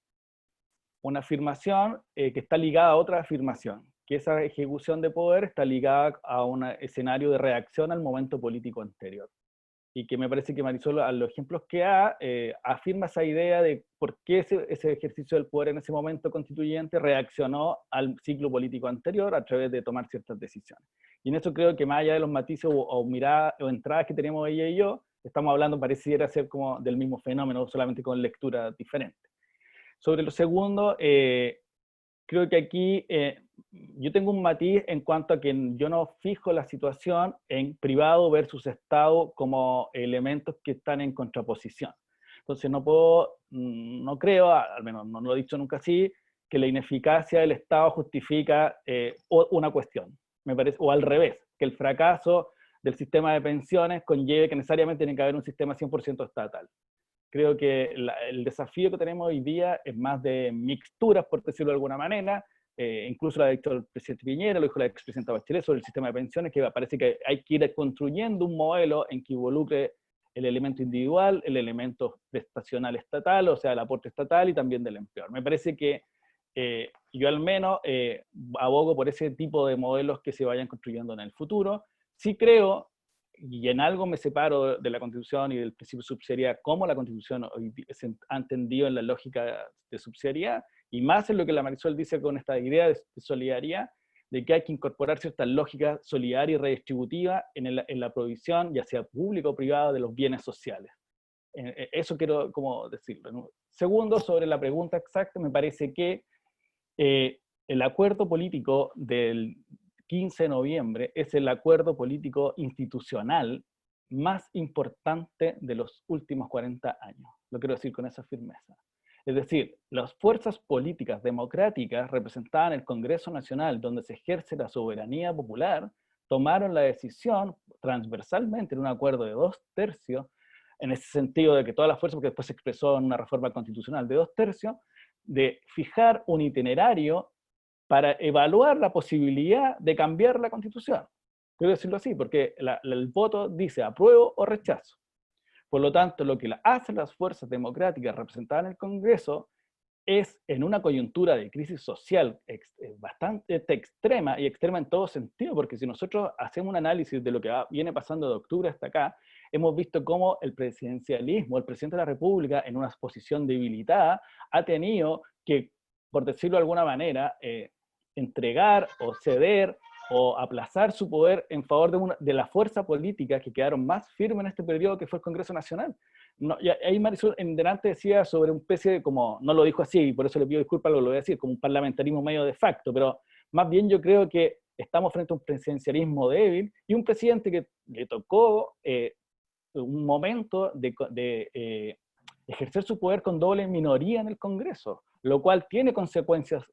una afirmación que está ligada a otra afirmación, que esa ejecución de poder está ligada a un escenario de reacción al momento político anterior. Y que me parece que Marisol, a los ejemplos que da, afirma esa idea de por qué ese ejercicio del poder en ese momento constituyente reaccionó al ciclo político anterior a través de tomar ciertas decisiones. Y en eso creo que más allá de los matices o miradas o entradas que tenemos ella y yo, estamos hablando, pareciera ser como del mismo fenómeno, solamente con lecturas diferentes. Sobre lo segundo, creo que aquí yo tengo un matiz en cuanto a que yo no fijo la situación en privado versus Estado como elementos que están en contraposición. Entonces no creo, al menos no lo he dicho nunca así, que la ineficacia del Estado justifica una cuestión. Me parece, o al revés, que el fracaso del sistema de pensiones conlleve que necesariamente tiene que haber un sistema 100% estatal. Creo que el desafío que tenemos hoy día es más de mixturas, por decirlo de alguna manera. Incluso lo ha dicho el presidente Piñera, lo dijo la expresidenta Bachelet sobre el sistema de pensiones, que parece que hay que ir construyendo un modelo en que involucre el elemento individual, el elemento prestacional estatal, o sea, el aporte estatal y también del empleador. Me parece que yo al menos abogo por ese tipo de modelos que se vayan construyendo en el futuro. Sí creo, y en algo me separo de la Constitución y del principio de subsidiariedad, como la Constitución hoy se ha entendido en la lógica de subsidiariedad, y más en lo que la Marisol dice con esta idea de solidaridad, de que hay que incorporar ciertas lógicas solidarias y redistributivas en la provisión, ya sea pública o privada, de los bienes sociales. Eso quiero como decirlo, ¿no? Segundo, sobre la pregunta exacta, me parece que el acuerdo político del 15 de noviembre es el acuerdo político institucional más importante de los últimos 40 años. Lo quiero decir con esa firmeza. Es decir, las fuerzas políticas democráticas representadas en el Congreso Nacional, donde se ejerce la soberanía popular, tomaron la decisión transversalmente en un acuerdo de 2/3, en ese sentido de que todas las fuerzas, porque después se expresó en una reforma constitucional de 2/3, de fijar un itinerario para evaluar la posibilidad de cambiar la Constitución. Quiero decirlo así, porque el voto dice apruebo o rechazo. Por lo tanto, lo que hacen las fuerzas democráticas representadas en el Congreso es, en una coyuntura de crisis social bastante extrema, y extrema en todo sentido, porque si nosotros hacemos un análisis de lo que viene pasando de octubre hasta acá, hemos visto cómo el presidencialismo, el presidente de la República, en una posición debilitada, ha tenido que, por decirlo de alguna manera, entregar o ceder o aplazar su poder en favor de la fuerza política que quedaron más firmes en este periodo, que fue el Congreso Nacional. No, y ahí Marisol en delante decía sobre un especie de, como, no lo dijo así, y por eso le pido disculpas, lo voy a decir, como un parlamentarismo medio de facto, pero más bien yo creo que estamos frente a un presidencialismo débil y un presidente que le tocó un momento de ejercer su poder con doble minoría en el Congreso, lo cual tiene consecuencias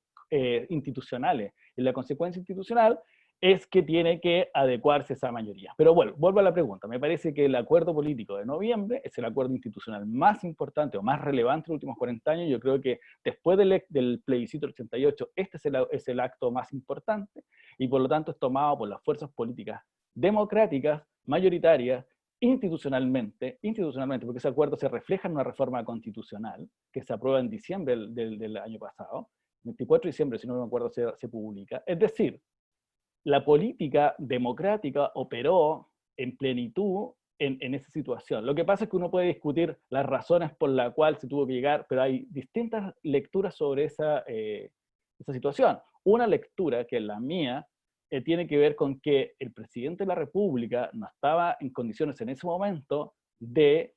institucionales. Y la consecuencia institucional es que tiene que adecuarse a esa mayoría. Pero bueno, vuelvo a la pregunta. Me parece que el acuerdo político de noviembre es el acuerdo institucional más importante o más relevante de los últimos 40 años. Yo creo que después del plebiscito del 88, este es el acto más importante, y por lo tanto es tomado por las fuerzas políticas democráticas, mayoritarias, institucionalmente, porque ese acuerdo se refleja en una reforma constitucional que se aprueba en diciembre del año pasado, 24 de diciembre, si no me acuerdo, se publica. Es decir, la política democrática operó en plenitud en esa situación. Lo que pasa es que uno puede discutir las razones por las cuales se tuvo que llegar, pero hay distintas lecturas sobre esa situación. Una lectura, que es la mía, tiene que ver con que el presidente de la República no estaba en condiciones en ese momento de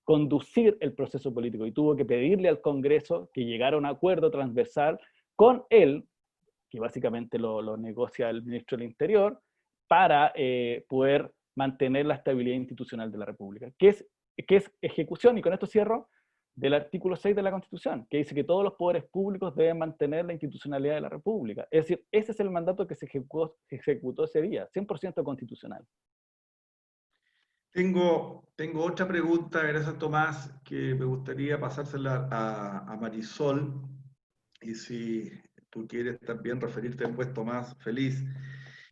conducir el proceso político y tuvo que pedirle al Congreso que llegara a un acuerdo transversal con él, que básicamente lo negocia el ministro del Interior, para poder mantener la estabilidad institucional de la República, que es ejecución, y con esto cierro, del artículo 6 de la Constitución, que dice que todos los poderes públicos deben mantener la institucionalidad de la República. Es decir, ese es el mandato que se ejecutó ese día, 100% constitucional. Tengo otra pregunta, gracias Tomás, que me gustaría pasársela a Marisol, y si tú quieres también referirte después, Tomás, feliz,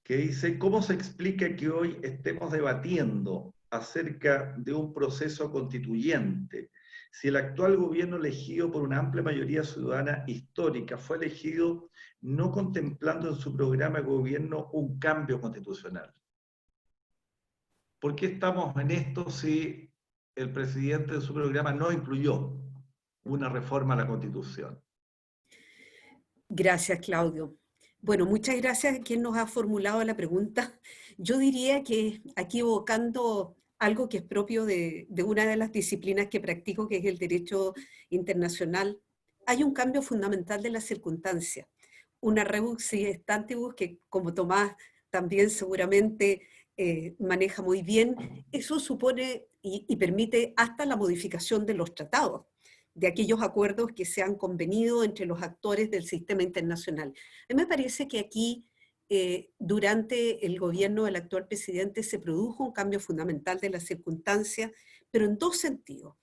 que dice, ¿cómo se explica que hoy estemos debatiendo acerca de un proceso constituyente si el actual gobierno elegido por una amplia mayoría ciudadana histórica fue elegido no contemplando en su programa de gobierno un cambio constitucional? ¿Por qué estamos en esto si el presidente de su programa no incluyó una reforma a la Constitución? Gracias, Claudio. Bueno, muchas gracias a quien nos ha formulado la pregunta. Yo diría que aquí evocando algo que es propio de una de las disciplinas que practico, que es el derecho internacional, hay un cambio fundamental de las circunstancias. Una rebus stantibus que, como Tomás también seguramente maneja muy bien, eso supone y permite hasta la modificación de los tratados, de aquellos acuerdos que se han convenido entre los actores del sistema internacional. A mí me parece que aquí, durante el gobierno del actual presidente, se produjo un cambio fundamental de las circunstancias, pero en dos sentidos.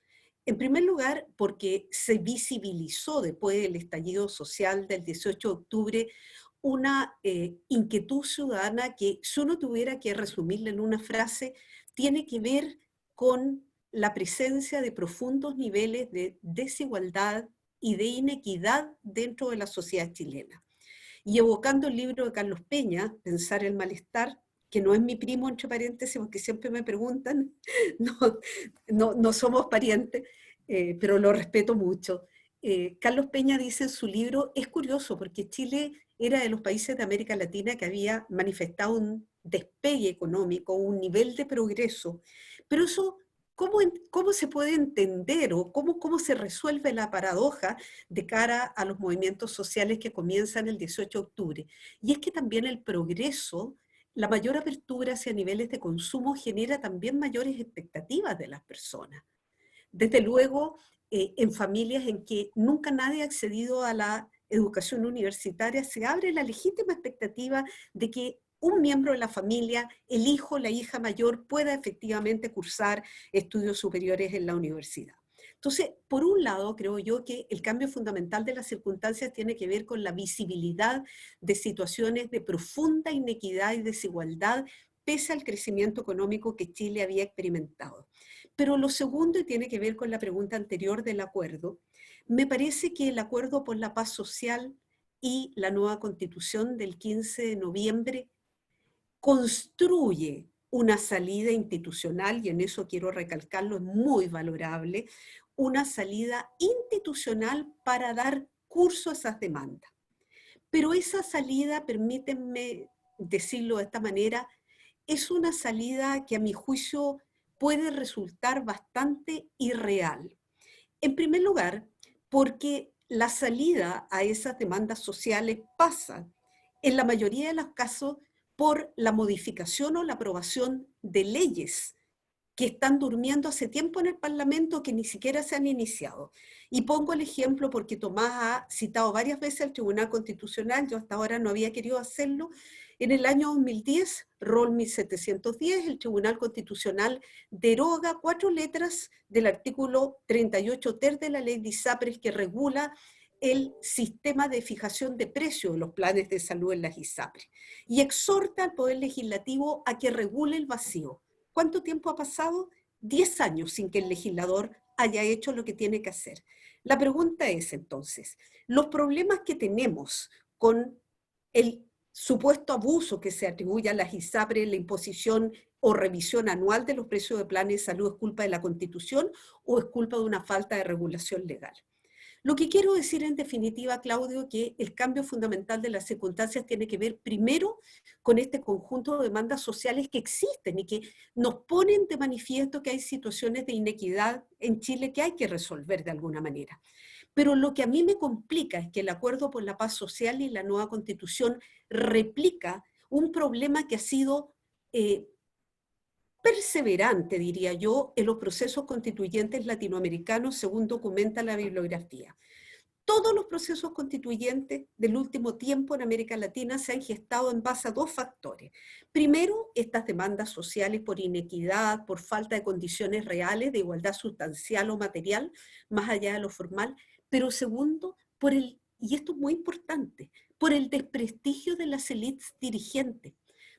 En primer lugar, porque se visibilizó después del estallido social del 18 de octubre una inquietud ciudadana que, si uno tuviera que resumirla en una frase, tiene que ver con la presencia de profundos niveles de desigualdad y de inequidad dentro de la sociedad chilena. Y evocando el libro de Carlos Peña, Pensar el malestar, que no es mi primo, entre paréntesis, porque siempre me preguntan, no somos parientes, pero lo respeto mucho. Carlos Peña dice en su libro, es curioso porque Chile era de los países de América Latina que había manifestado un despegue económico, un nivel de progreso, pero eso, ¿cómo se puede entender o cómo se resuelve la paradoja de cara a los movimientos sociales que comienzan el 18 de octubre? Y es que también el progreso, la mayor apertura hacia niveles de consumo genera también mayores expectativas de las personas. Desde luego, en familias en que nunca nadie ha accedido a la educación universitaria, se abre la legítima expectativa de que un miembro de la familia, el hijo o la hija mayor, pueda efectivamente cursar estudios superiores en la universidad. Entonces, por un lado, creo yo que el cambio fundamental de las circunstancias tiene que ver con la visibilidad de situaciones de profunda inequidad y desigualdad, pese al crecimiento económico que Chile había experimentado. Pero lo segundo, y tiene que ver con la pregunta anterior del acuerdo, me parece que el acuerdo por la paz social y la nueva constitución del 15 de noviembre construye una salida institucional, y en eso quiero recalcarlo, es muy valorable, una salida institucional para dar curso a esas demandas. Pero esa salida, permítanme decirlo de esta manera, es una salida que a mi juicio puede resultar bastante irreal. En primer lugar, porque la salida a esas demandas sociales pasa, en la mayoría de los casos, por la modificación o la aprobación de leyes que están durmiendo hace tiempo en el Parlamento, que ni siquiera se han iniciado. Y pongo el ejemplo porque Tomás ha citado varias veces al Tribunal Constitucional, yo hasta ahora no había querido hacerlo. En el año 2010, Rol 1710, el Tribunal Constitucional deroga 4 letras del artículo 38 ter de la ley de ISAPRES que regula el sistema de fijación de precios de los planes de salud en las ISAPRES y exhorta al Poder Legislativo a que regule el vacío. ¿Cuánto tiempo ha pasado? 10 años sin que el legislador haya hecho lo que tiene que hacer. La pregunta es entonces, los problemas que tenemos con el supuesto abuso que se atribuye a las ISAPRES, la imposición o revisión anual de los precios de planes de salud, ¿es culpa de la Constitución o es culpa de una falta de regulación legal? Lo que quiero decir en definitiva, Claudio, que el cambio fundamental de las circunstancias tiene que ver primero con este conjunto de demandas sociales que existen y que nos ponen de manifiesto que hay situaciones de inequidad en Chile que hay que resolver de alguna manera. Pero lo que a mí me complica es que el Acuerdo por la Paz Social y la nueva Constitución replica un problema que ha sido perseverante, diría yo, en los procesos constituyentes latinoamericanos, según documenta la bibliografía. Todos los procesos constituyentes del último tiempo en América Latina se han gestado en base a dos factores. Primero, estas demandas sociales por inequidad, por falta de condiciones reales de igualdad sustancial o material, más allá de lo formal. Pero segundo, y esto es muy importante, por el desprestigio de las élites dirigentes.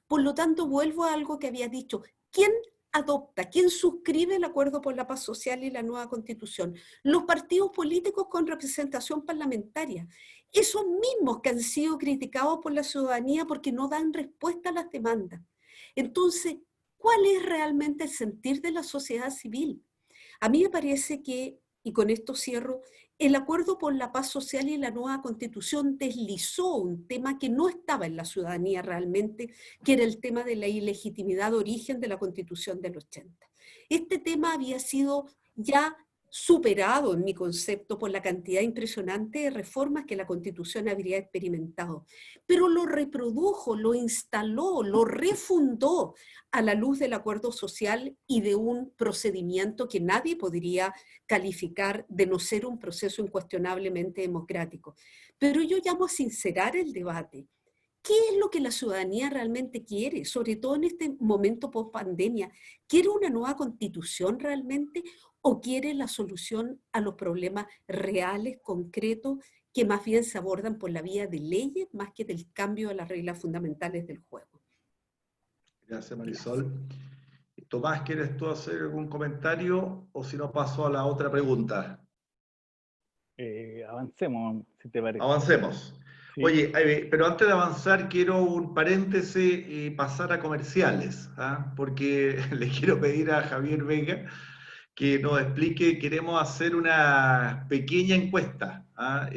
Por lo tanto, vuelvo a algo que había dicho. ¿Quién adopta, quién suscribe el Acuerdo por la Paz Social y la nueva Constitución? Los partidos políticos con representación parlamentaria. Esos mismos que han sido criticados por la ciudadanía porque no dan respuesta a las demandas. Entonces, ¿cuál es realmente el sentir de la sociedad civil? A mí me parece que, y con esto cierro, el Acuerdo por la Paz Social y la nueva Constitución deslizó un tema que no estaba en la ciudadanía realmente, que era el tema de la ilegitimidad de origen de la Constitución del 80. Este tema había sido ya superado en mi concepto por la cantidad impresionante de reformas que la Constitución habría experimentado, pero lo reprodujo, lo instaló, lo refundó a la luz del acuerdo social y de un procedimiento que nadie podría calificar de no ser un proceso incuestionablemente democrático. Pero yo llamo a sincerar el debate. ¿Qué es lo que la ciudadanía realmente quiere? Sobre todo en este momento post-pandemia. ¿Quiere una nueva constitución realmente o quiere la solución a los problemas reales, concretos, que más bien se abordan por la vía de leyes más que del cambio de las reglas fundamentales del juego? Gracias, Marisol. Tomás, ¿quieres tú hacer algún comentario o si no paso a la otra pregunta? Avancemos, si te parece. Avancemos. Sí. Oye, pero antes de avanzar quiero un paréntesis y pasar a comerciales, ¿ah? Porque le quiero pedir a Javier Vega que nos explique, queremos hacer una pequeña encuesta, ¿ah?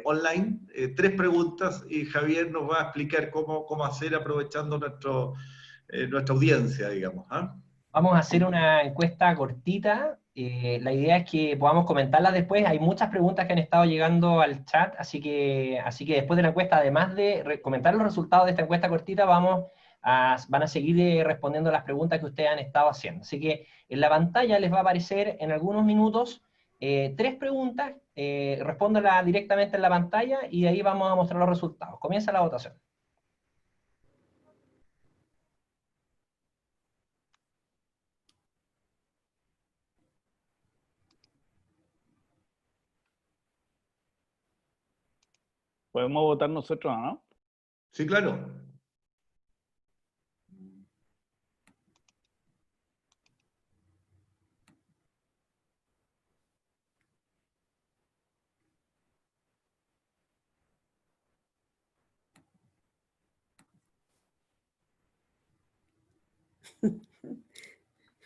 Online, 3 preguntas, y Javier nos va a explicar cómo hacer aprovechando nuestra audiencia, digamos. ¿Ah? Vamos a hacer una encuesta cortita. La idea es que podamos comentarlas después. Hay muchas preguntas que han estado llegando al chat, así que después de la encuesta, además de comentar los resultados de esta encuesta cortita, van a seguir respondiendo las preguntas que ustedes han estado haciendo. Así que en la pantalla les va a aparecer en algunos minutos 3 preguntas. Respóndanlas directamente en la pantalla y de ahí vamos a mostrar los resultados. Comienza la votación. Podemos votar nosotros, ¿no? Sí, claro.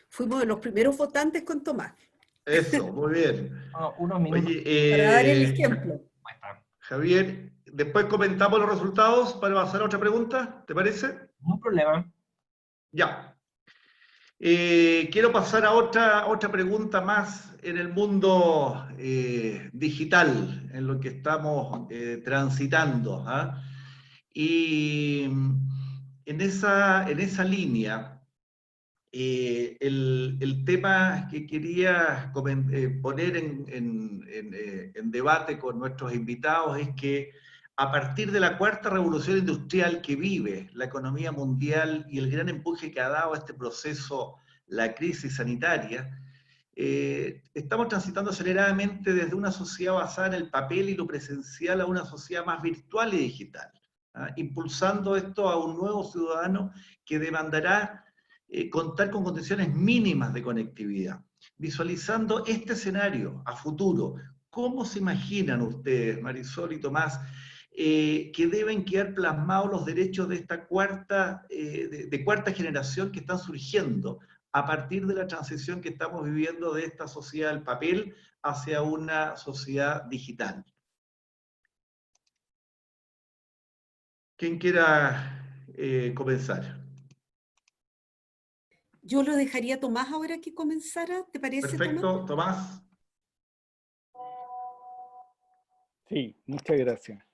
Fuimos de los primeros votantes con Tomás. Eso, muy bien. Unos minutos. Oye, Para dar el ejemplo. Javier, después comentamos los resultados para pasar a otra pregunta, ¿te parece? No problema. Ya. Quiero pasar a otra pregunta más en el mundo digital, en lo que estamos transitando. ¿Ah? Y en esa línea, el tema que quería poner en debate con nuestros invitados es que a partir de la cuarta revolución industrial que vive la economía mundial y el gran empuje que ha dado a este proceso la crisis sanitaria, estamos transitando aceleradamente desde una sociedad basada en el papel y lo presencial a una sociedad más virtual y digital, ¿ah? Impulsando esto a un nuevo ciudadano que demandará contar con condiciones mínimas de conectividad. Visualizando este escenario a futuro, ¿cómo se imaginan ustedes, Marisol y Tomás, que deben quedar plasmados los derechos de esta cuarta generación que están surgiendo a partir de la transición que estamos viviendo de esta sociedad del papel hacia una sociedad digital? ¿Quién quiera comenzar? Yo lo dejaría a Tomás ahora que comenzara, ¿te parece, Perfecto, Tomás. Sí, muchas gracias.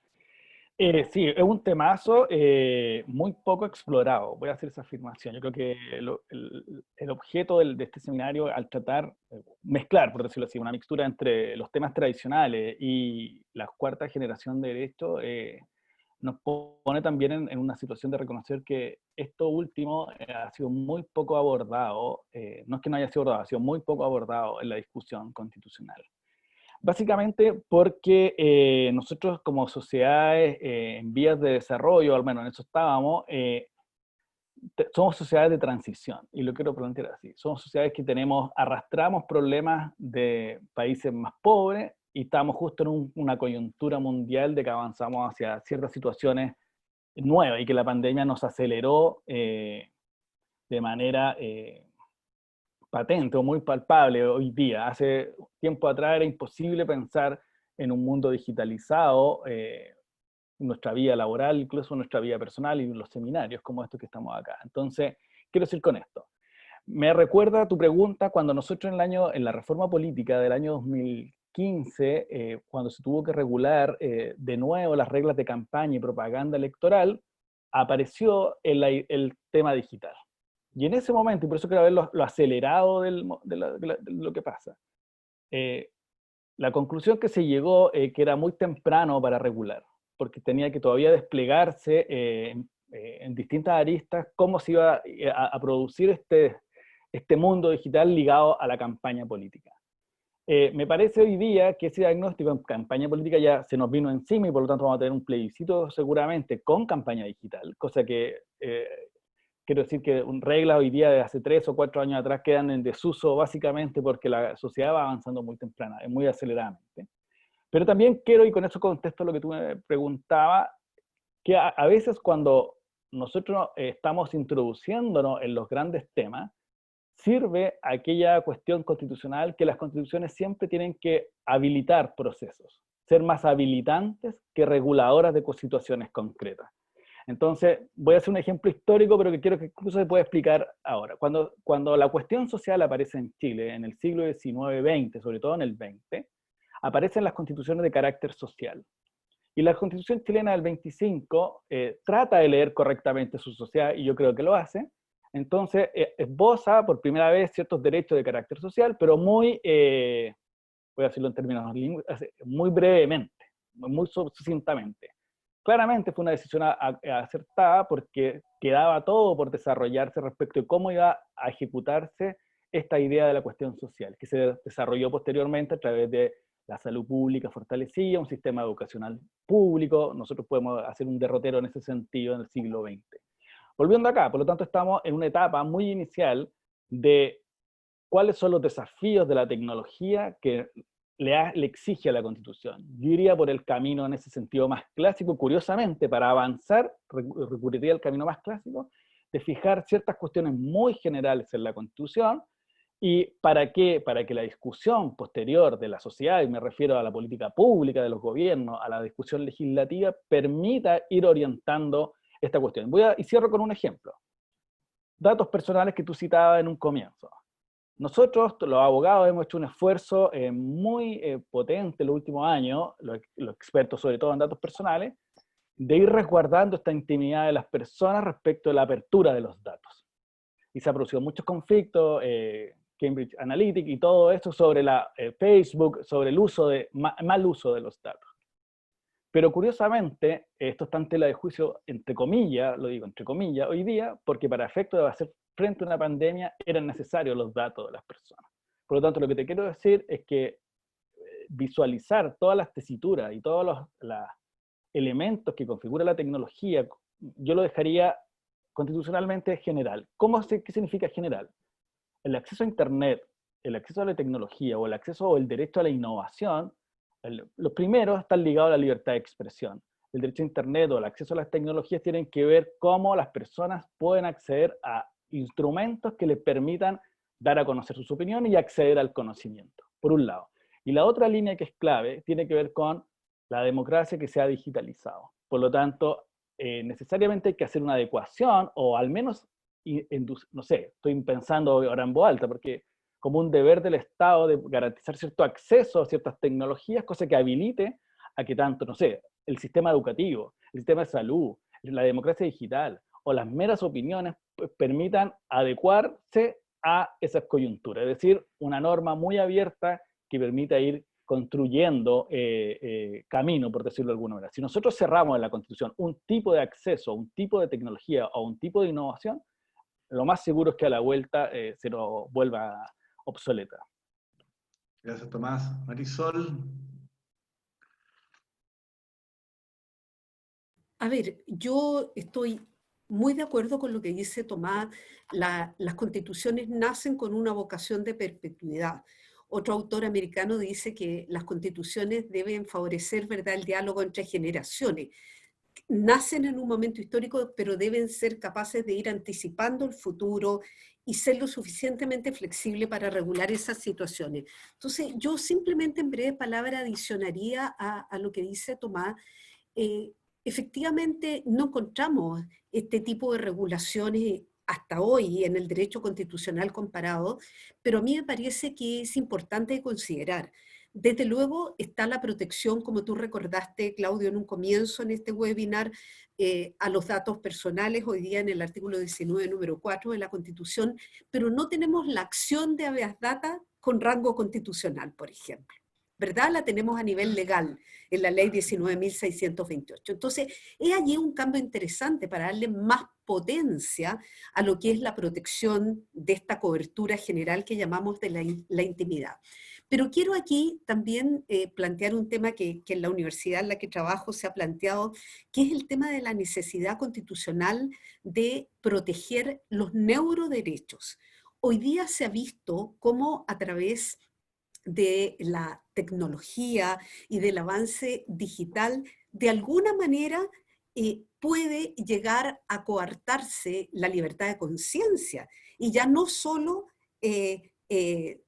Sí, es un temazo muy poco explorado, voy a hacer esa afirmación. Yo creo que el objeto de este seminario, al tratar, mezclar, por decirlo así, una mixtura entre los temas tradicionales y la cuarta generación de derecho, nos pone también en una situación de reconocer que esto último ha sido muy poco abordado, no es que no haya sido abordado, ha sido muy poco abordado en la discusión constitucional. Básicamente porque nosotros como sociedades en vías de desarrollo, al menos en eso estábamos, somos sociedades de transición, y lo quiero plantear así. Somos sociedades que arrastramos problemas de países más pobres, y estamos justo en una coyuntura mundial de que avanzamos hacia ciertas situaciones nuevas, y que la pandemia nos aceleró de manera patente o muy palpable hoy día. Hace tiempo atrás era imposible pensar en un mundo digitalizado, nuestra vida laboral, incluso nuestra vida personal y los seminarios como estos que estamos acá. Entonces, quiero decir con esto, me recuerda tu pregunta cuando nosotros en la reforma política del año 2015, cuando se tuvo que regular de nuevo las reglas de campaña y propaganda electoral, apareció el tema digital. Y en ese momento, y por eso quiero ver lo acelerado de lo que pasa, la conclusión que se llegó que era muy temprano para regular, porque tenía que todavía desplegarse en distintas aristas cómo se iba a producir este mundo digital ligado a la campaña política. Me parece hoy día que ese diagnóstico en campaña política ya se nos vino encima, y por lo tanto vamos a tener un plebiscito seguramente con campaña digital, cosa que quiero decir que reglas hoy día de hace 3 o 4 años atrás quedan en desuso básicamente porque la sociedad va avanzando muy temprana, muy aceleradamente. Pero también quiero, y con eso contesto lo que tú me preguntabas, que a veces cuando nosotros estamos introduciéndonos en los grandes temas, sirve aquella cuestión constitucional que las constituciones siempre tienen que habilitar procesos, ser más habilitantes que reguladoras de situaciones concretas. Entonces, voy a hacer un ejemplo histórico, pero que quiero que incluso se pueda explicar ahora. Cuando la cuestión social aparece en Chile, en el siglo XIX-XX, sobre todo en el XX, aparecen las constituciones de carácter social. Y la Constitución chilena del 25 trata de leer correctamente su sociedad, y yo creo que lo hace. Entonces, esboza por primera vez ciertos derechos de carácter social, pero muy, voy a decirlo en términos lingüísticos, muy brevemente, muy sucintamente. Claramente fue una decisión acertada porque quedaba todo por desarrollarse respecto de cómo iba a ejecutarse esta idea de la cuestión social, que se desarrolló posteriormente a través de la salud pública fortalecida, un sistema educacional público. Nosotros podemos hacer un derrotero en ese sentido en el siglo XX. Volviendo acá, por lo tanto estamos en una etapa muy inicial de cuáles son los desafíos de la tecnología que le exige a la Constitución. Yo iría por el camino en ese sentido más clásico, curiosamente, para avanzar, recurriría al camino más clásico, de fijar ciertas cuestiones muy generales en la Constitución. ¿Y para qué? Para que la discusión posterior de la sociedad, y me refiero a la política pública de los gobiernos, a la discusión legislativa, permita ir orientando esta cuestión. Y cierro con un ejemplo. Datos personales que tú citabas en un comienzo. Nosotros, los abogados, hemos hecho un esfuerzo muy potente en los últimos años, los expertos sobre todo en datos personales, de ir resguardando esta intimidad de las personas respecto de la apertura de los datos. Y se ha producido muchos conflictos, Cambridge Analytica y todo esto sobre Facebook, sobre el uso mal uso de los datos. Pero curiosamente, esto está en tela de juicio, entre comillas, lo digo entre comillas, hoy día, porque para efecto de hacer frente a una pandemia eran necesarios los datos de las personas. Por lo tanto, lo que te quiero decir es que visualizar todas las tesituras y todos los elementos que configura la tecnología, yo lo dejaría constitucionalmente general. ¿Qué significa general? El acceso a Internet, el acceso a la tecnología o el acceso o el derecho a la innovación, los primeros están ligados a la libertad de expresión. El derecho a Internet o el acceso a las tecnologías tienen que ver cómo las personas pueden acceder a instrumentos que les permitan dar a conocer sus opiniones y acceder al conocimiento, por un lado. Y la otra línea que es clave tiene que ver con la democracia que se ha digitalizado. Por lo tanto, necesariamente hay que hacer una adecuación, o al menos, no sé, estoy pensando ahora en voz alta, porque como un deber del Estado de garantizar cierto acceso a ciertas tecnologías, cosa que habilite a que tanto, no sé, el sistema educativo, el sistema de salud, la democracia digital o las meras opiniones permitan adecuarse a esas coyunturas. Es decir, una norma muy abierta que permita ir construyendo camino, por decirlo de alguna manera. Si nosotros cerramos en la Constitución un tipo de acceso, un tipo de tecnología o un tipo de innovación, lo más seguro es que a la vuelta se nos vuelva obsoleta. Gracias, Tomás. Marisol. A ver, yo estoy muy de acuerdo con lo que dice Tomás. Las constituciones nacen con una vocación de perpetuidad. Otro autor americano dice que las constituciones deben favorecer, ¿verdad?, el diálogo entre generaciones. Nacen en un momento histórico, pero deben ser capaces de ir anticipando el futuro y ser lo suficientemente flexible para regular esas situaciones. Entonces, yo simplemente en breve palabra adicionaría a lo que dice Tomás. Efectivamente, no encontramos este tipo de regulaciones hasta hoy en el derecho constitucional comparado, pero a mí me parece que es importante considerar. Desde luego está la protección, como tú recordaste, Claudio, en un comienzo en este webinar, a los datos personales, hoy día en el artículo 19, número 4 de la Constitución, pero no tenemos la acción de habeas data con rango constitucional, por ejemplo. ¿Verdad? La tenemos a nivel legal en la ley 19.628. Entonces, es allí un cambio interesante para darle más potencia a lo que es la protección de esta cobertura general que llamamos de la intimidad. Pero quiero aquí también plantear un tema que en la universidad en la que trabajo se ha planteado, que es el tema de la necesidad constitucional de proteger los neuroderechos. Hoy día se ha visto cómo a través de la tecnología y del avance digital, de alguna manera puede llegar a coartarse la libertad de conciencia y ya no solo,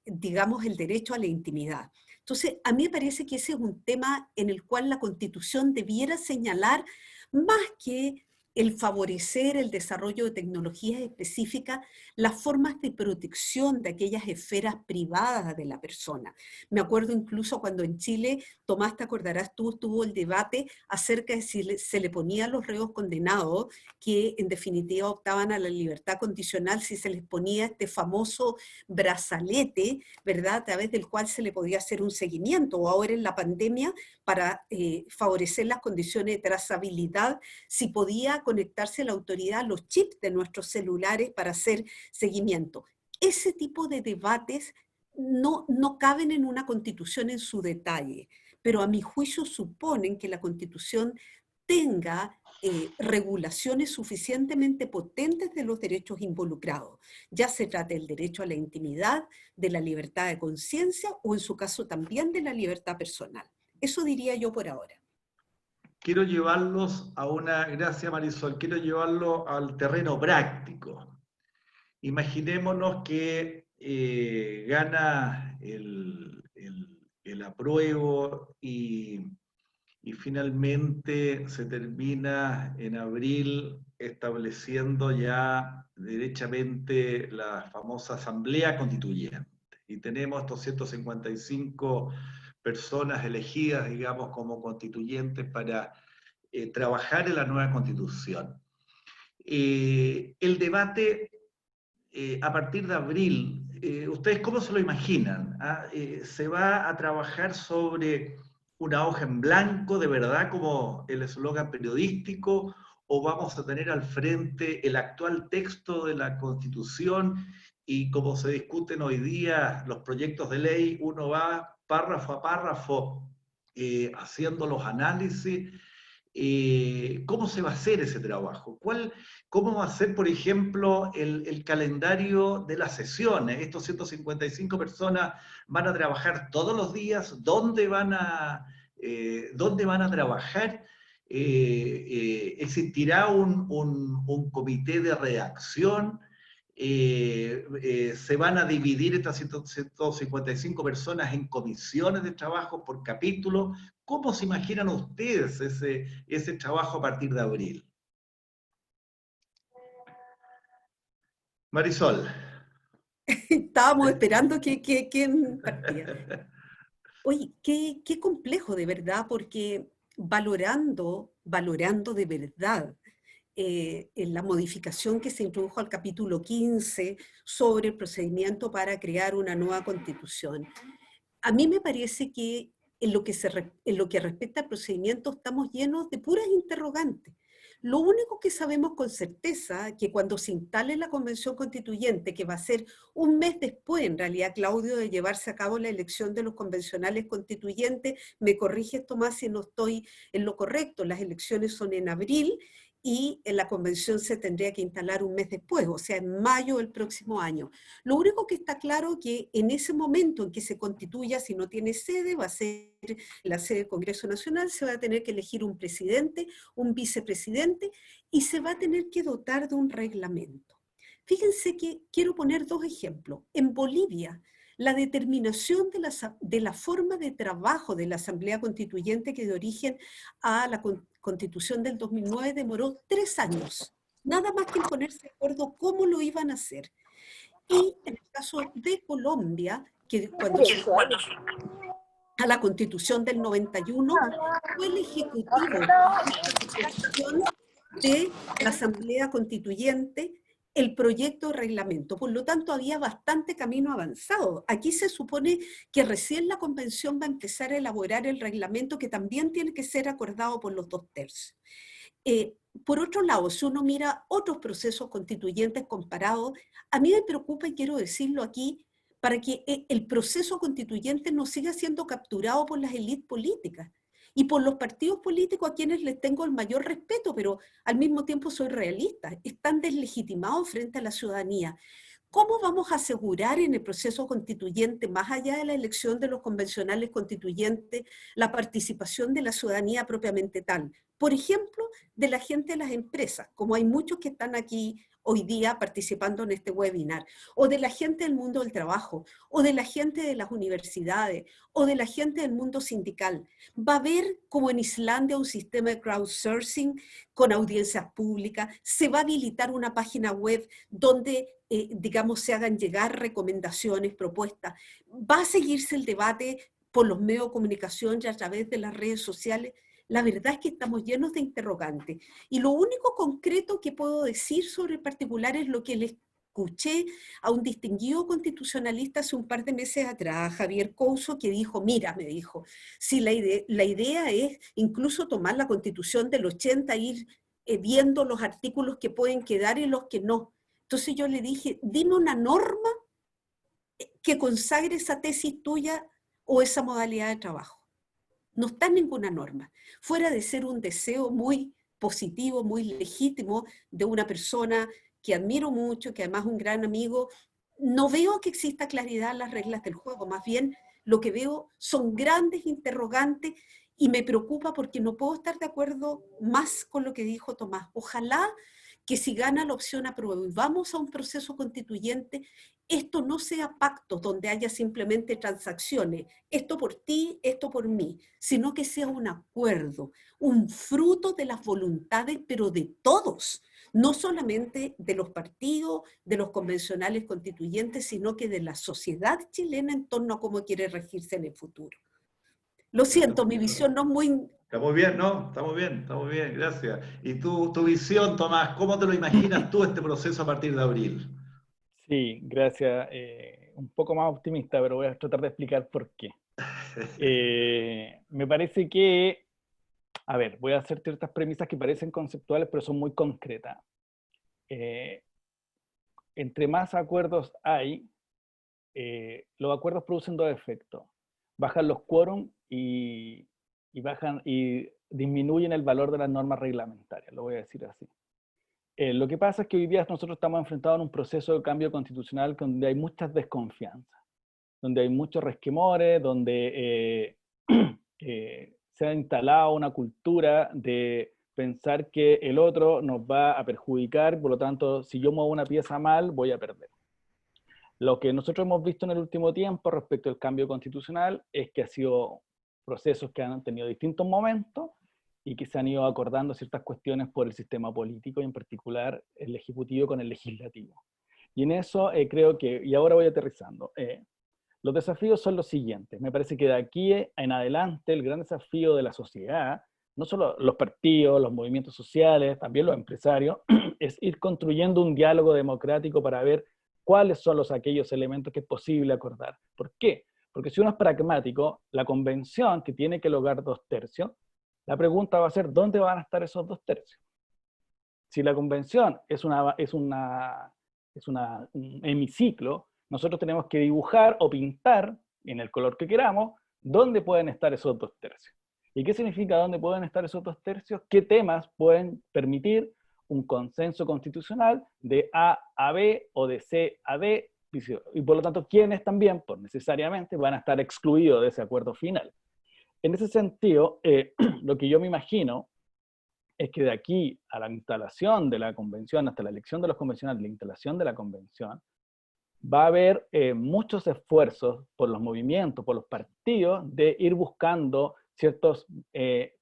digamos, el derecho a la intimidad. Entonces, a mí me parece que ese es un tema en el cual la Constitución debiera señalar más que el favorecer el desarrollo de tecnologías específicas, las formas de protección de aquellas esferas privadas de la persona. Me acuerdo incluso cuando en Chile, Tomás, te acordarás tú, estuvo el debate acerca de si se le ponía a los reos condenados, que en definitiva optaban a la libertad condicional, si se les ponía este famoso brazalete, ¿verdad?, a través del cual se le podía hacer un seguimiento, o ahora en la pandemia, para favorecer las condiciones de trazabilidad, si podía conectarse la autoridad a los chips de nuestros celulares para hacer seguimiento. Ese tipo de debates no caben en una constitución en su detalle, pero a mi juicio suponen que la constitución tenga regulaciones suficientemente potentes de los derechos involucrados, ya se trate del derecho a la intimidad, de la libertad de conciencia o en su caso también de la libertad personal. Eso diría yo por ahora. Quiero llevarlos a gracias Marisol, quiero llevarlo al terreno práctico. Imaginémonos que gana el apruebo y finalmente se termina en abril estableciendo ya derechamente la famosa Asamblea Constituyente. Y tenemos estos 155 personas elegidas, digamos, como constituyentes para trabajar en la nueva Constitución. El debate a partir de abril, ¿ustedes cómo se lo imaginan? ¿Se va a trabajar sobre una hoja en blanco, de verdad, como el eslogan periodístico, o vamos a tener al frente el actual texto de la Constitución y como se discuten hoy día los proyectos de ley, uno va párrafo a párrafo haciendo los análisis? ¿Cómo se va a hacer ese trabajo? ¿Cómo va a ser, por ejemplo, el calendario de las sesiones? Estos 155 personas van a trabajar todos los días. ¿Dónde van a trabajar? ¿Existirá un comité de redacción? ¿Se van a dividir estas 155 personas en comisiones de trabajo por capítulo? ¿Cómo se imaginan ustedes ese trabajo a partir de abril? Marisol. Estábamos esperando que partía. Oye, qué complejo de verdad, porque valorando de verdad en la modificación que se introdujo al capítulo 15 sobre el procedimiento para crear una nueva constitución. A mí me parece que en lo que respecta al procedimiento estamos llenos de puras interrogantes. Lo único que sabemos con certeza es que cuando se instale la Convención Constituyente, que va a ser un mes después, en realidad, Claudio, de llevarse a cabo la elección de los convencionales constituyentes, me corriges, Tomás, si no estoy en lo correcto, las elecciones son en abril, y en la convención se tendría que instalar un mes después, o sea, en mayo del próximo año. Lo único que está claro es que en ese momento en que se constituya, si no tiene sede, va a ser la sede del Congreso Nacional, se va a tener que elegir un presidente, un vicepresidente, y se va a tener que dotar de un reglamento. Fíjense que quiero poner dos ejemplos. En Bolivia, la determinación de la forma de trabajo de la Asamblea Constituyente que dio origen a la Constitución del 2009 demoró 3 años, nada más que en ponerse de acuerdo cómo lo iban a hacer. Y en el caso de Colombia, que cuando se fue a la Constitución del 91, fue el Ejecutivo de la Asamblea Constituyente el proyecto de reglamento. Por lo tanto, había bastante camino avanzado. Aquí se supone que recién la convención va a empezar a elaborar el reglamento, que también tiene que ser acordado por los 2/3. Por otro lado, si uno mira otros procesos constituyentes comparados, a mí me preocupa, y quiero decirlo aquí, para que el proceso constituyente no siga siendo capturado por las élites políticas y por los partidos políticos a quienes les tengo el mayor respeto, pero al mismo tiempo soy realista, están deslegitimados frente a la ciudadanía. ¿Cómo vamos a asegurar en el proceso constituyente, más allá de la elección de los convencionales constituyentes, la participación de la ciudadanía propiamente tal? Por ejemplo, de la gente de las empresas, como hay muchos que están aquí hoy día participando en este webinar, o de la gente del mundo del trabajo, o de la gente de las universidades, o de la gente del mundo sindical. Va a haber, como en Islandia, un sistema de crowdsourcing con audiencias públicas, se va a habilitar una página web donde, digamos, se hagan llegar recomendaciones, propuestas. Va a seguirse el debate por los medios de comunicación y a través de las redes sociales. La verdad es que estamos llenos de interrogantes. Y lo único concreto que puedo decir sobre el particular es lo que les escuché a un distinguido constitucionalista hace un par de meses atrás, Javier Couso, que dijo, mira, me dijo, si la idea es incluso tomar la Constitución del 80, ir viendo los artículos que pueden quedar y los que no. Entonces yo le dije, dime una norma que consagre esa tesis tuya o esa modalidad de trabajo. No está en ninguna norma, fuera de ser un deseo muy positivo, muy legítimo de una persona que admiro mucho, que además es un gran amigo. No veo que exista claridad en las reglas del juego, más bien lo que veo son grandes interrogantes y me preocupa porque no puedo estar de acuerdo más con lo que dijo Tomás. Ojalá que si gana la opción apruebo y vamos a un proceso constituyente, esto no sea pactos donde haya simplemente transacciones, esto por ti, esto por mí, sino que sea un acuerdo, un fruto de las voluntades, pero de todos, no solamente de los partidos, de los convencionales constituyentes, sino que de la sociedad chilena en torno a cómo quiere regirse en el futuro. Lo siento, mi visión no es muy... Está muy bien, ¿no? Está muy bien, gracias. Y tu visión, Tomás, ¿cómo te lo imaginas tú este proceso a partir de abril? Sí, gracias. Un poco más optimista, pero voy a tratar de explicar por qué. Me parece que, a ver, voy a hacer ciertas premisas que parecen conceptuales, pero son muy concretas. Entre más acuerdos hay, los acuerdos producen dos efectos. Bajan los quórum y disminuyen el valor de las normas reglamentarias, lo voy a decir así. Lo que pasa es que hoy día nosotros estamos enfrentados a un proceso de cambio constitucional donde hay muchas desconfianzas, donde hay muchos resquemores, donde se ha instalado una cultura de pensar que el otro nos va a perjudicar, por lo tanto, si yo muevo una pieza mal, voy a perder. Lo que nosotros hemos visto en el último tiempo respecto al cambio constitucional es que ha sido procesos que han tenido distintos momentos y que se han ido acordando ciertas cuestiones por el sistema político, y en particular el ejecutivo con el legislativo. Y en eso creo que, y ahora voy aterrizando, los desafíos son los siguientes. Me parece que de aquí en adelante el gran desafío de la sociedad no solo los partidos, los movimientos sociales, también los empresarios, es ir construyendo un diálogo democrático para ver cuáles son aquellos elementos que es posible acordar. ¿Por qué? Porque si uno es pragmático, la convención que tiene que lograr 2/3, la pregunta va a ser, ¿dónde van a estar esos 2/3? Si la convención es un hemiciclo, nosotros tenemos que dibujar o pintar, en el color que queramos, dónde pueden estar esos 2/3. ¿Y qué significa dónde pueden estar esos 2/3? ¿Qué temas pueden permitir un consenso constitucional de A a B o de C a D? Y por lo tanto, ¿quiénes también, por necesariamente, van a estar excluidos de ese acuerdo final? En ese sentido, lo que yo me imagino es que de aquí a la instalación de la convención, hasta la elección de los convencionales, la instalación de la convención, va a haber muchos esfuerzos por los movimientos, por los partidos, de ir buscando ciertos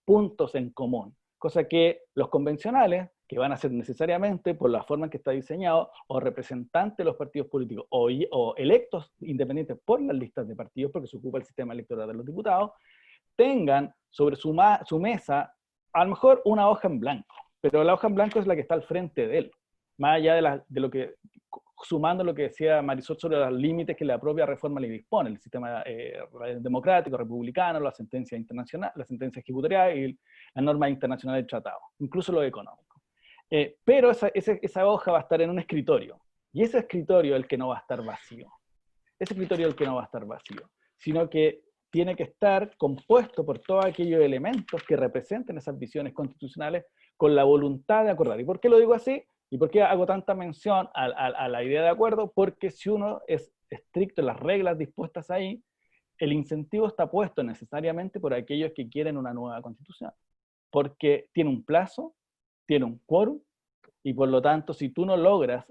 puntos en común. Cosa que los convencionales, que van a ser necesariamente, por la forma en que está diseñado, o representantes de los partidos políticos, o electos independientes por las listas de partidos, porque se ocupa el sistema electoral de los diputados, tengan sobre su mesa a lo mejor una hoja en blanco, pero la hoja en blanco es la que está al frente de él, más allá de lo que, sumando lo que decía Marisol sobre los límites que la propia reforma le dispone, el sistema democrático, republicano, la sentencia internacional, la sentencia ejecutorial y las normas internacionales del tratado, incluso lo económico. Pero esa hoja va a estar en un escritorio, y ese escritorio es el que no va a estar vacío. Ese escritorio es el que no va a estar vacío, sino que tiene que estar compuesto por todos aquellos elementos que representen esas visiones constitucionales con la voluntad de acordar. ¿Y por qué lo digo así? ¿Y por qué hago tanta mención a la idea de acuerdo? Porque si uno es estricto en las reglas dispuestas ahí, el incentivo está puesto necesariamente por aquellos que quieren una nueva constitución. Porque tiene un plazo, tiene un quórum, y por lo tanto, si tú no logras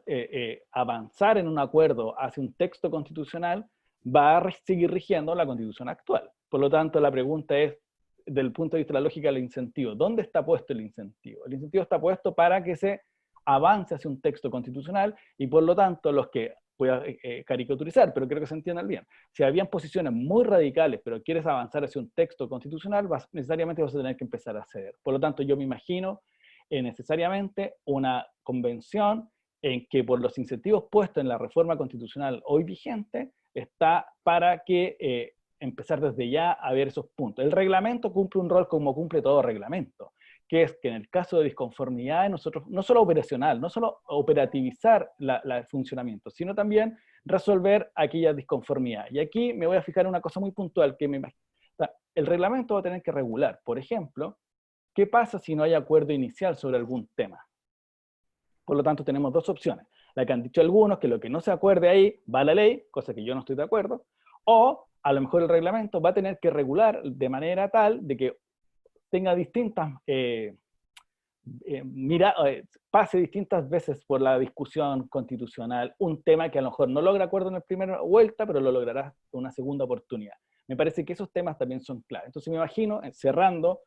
avanzar en un acuerdo hacia un texto constitucional, va a seguir rigiendo la constitución actual. Por lo tanto, la pregunta es, desde el punto de vista de la lógica del incentivo, ¿dónde está puesto el incentivo? El incentivo está puesto para que se avance hacia un texto constitucional, y por lo tanto, los que, voy a caricaturizar, pero creo que se entiendan bien, si habían posiciones muy radicales, pero quieres avanzar hacia un texto constitucional, necesariamente vas a tener que empezar a ceder. Por lo tanto, yo me imagino necesariamente una convención en que por los incentivos puestos en la reforma constitucional hoy vigente, está para que empezar desde ya a ver esos puntos. El reglamento cumple un rol como cumple todo reglamento, que es que en el caso de disconformidades, nosotros, no solo operacional, no solo operativizar el funcionamiento, sino también resolver aquellas disconformidades. Y aquí me voy a fijar en una cosa muy puntual que me imagino. O sea, el reglamento va a tener que regular, por ejemplo, ¿qué pasa si no hay acuerdo inicial sobre algún tema? Por lo tanto, tenemos dos opciones. La que han dicho algunos, que lo que no se acuerde ahí va a la ley, cosa que yo no estoy de acuerdo, o a lo mejor el reglamento va a tener que regular de manera tal de que tenga distintas, pase distintas veces por la discusión constitucional, un tema que a lo mejor no logra acuerdo en la primera vuelta, pero lo logrará en una segunda oportunidad. Me parece que esos temas también son claves. Entonces me imagino, cerrando,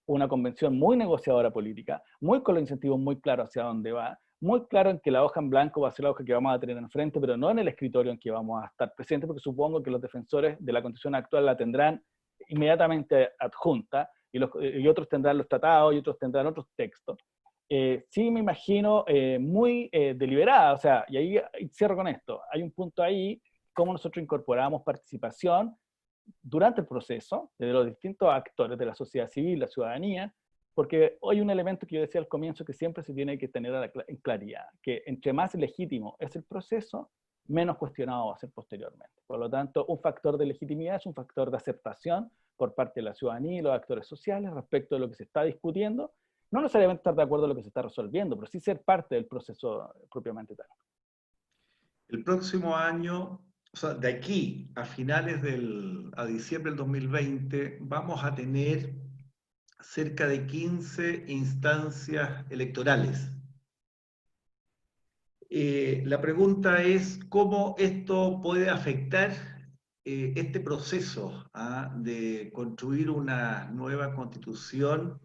una convención muy negociadora política, muy con los incentivos muy claros hacia dónde va, muy claro en que la hoja en blanco va a ser la hoja que vamos a tener enfrente, pero no en el escritorio en que vamos a estar presentes, porque supongo que los defensores de la Constitución actual la tendrán inmediatamente adjunta, y otros tendrán los tratados, y otros tendrán otros textos. Sí me imagino muy deliberada, o sea, y ahí cierro con esto, hay un punto ahí, cómo nosotros incorporamos participación durante el proceso, de los distintos actores de la sociedad civil, la ciudadanía, porque hay un elemento que yo decía al comienzo que siempre se tiene que tener en claridad, que entre más legítimo es el proceso, menos cuestionado va a ser posteriormente. Por lo tanto, un factor de legitimidad es un factor de aceptación por parte de la ciudadanía y los actores sociales respecto de lo que se está discutiendo, no necesariamente estar de acuerdo en lo que se está resolviendo, pero sí ser parte del proceso propiamente tal. El próximo año, o sea, de aquí a a diciembre del 2020, vamos a tener cerca de 15 instancias electorales. La pregunta es cómo esto puede afectar este proceso de construir una nueva constitución,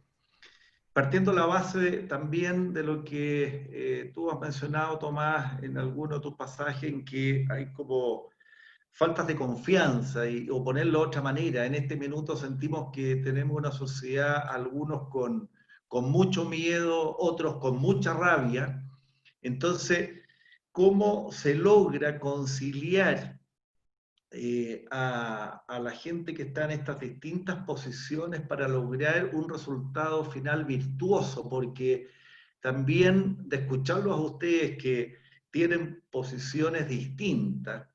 partiendo la base también de lo que tú has mencionado, Tomás, en alguno de tus pasajes, en que hay como faltas de confianza, o ponerlo de otra manera. En este minuto sentimos que tenemos una sociedad, algunos con mucho miedo, otros con mucha rabia. Entonces, ¿cómo se logra conciliar a la gente que está en estas distintas posiciones para lograr un resultado final virtuoso? Porque también de escucharlos a ustedes que tienen posiciones distintas,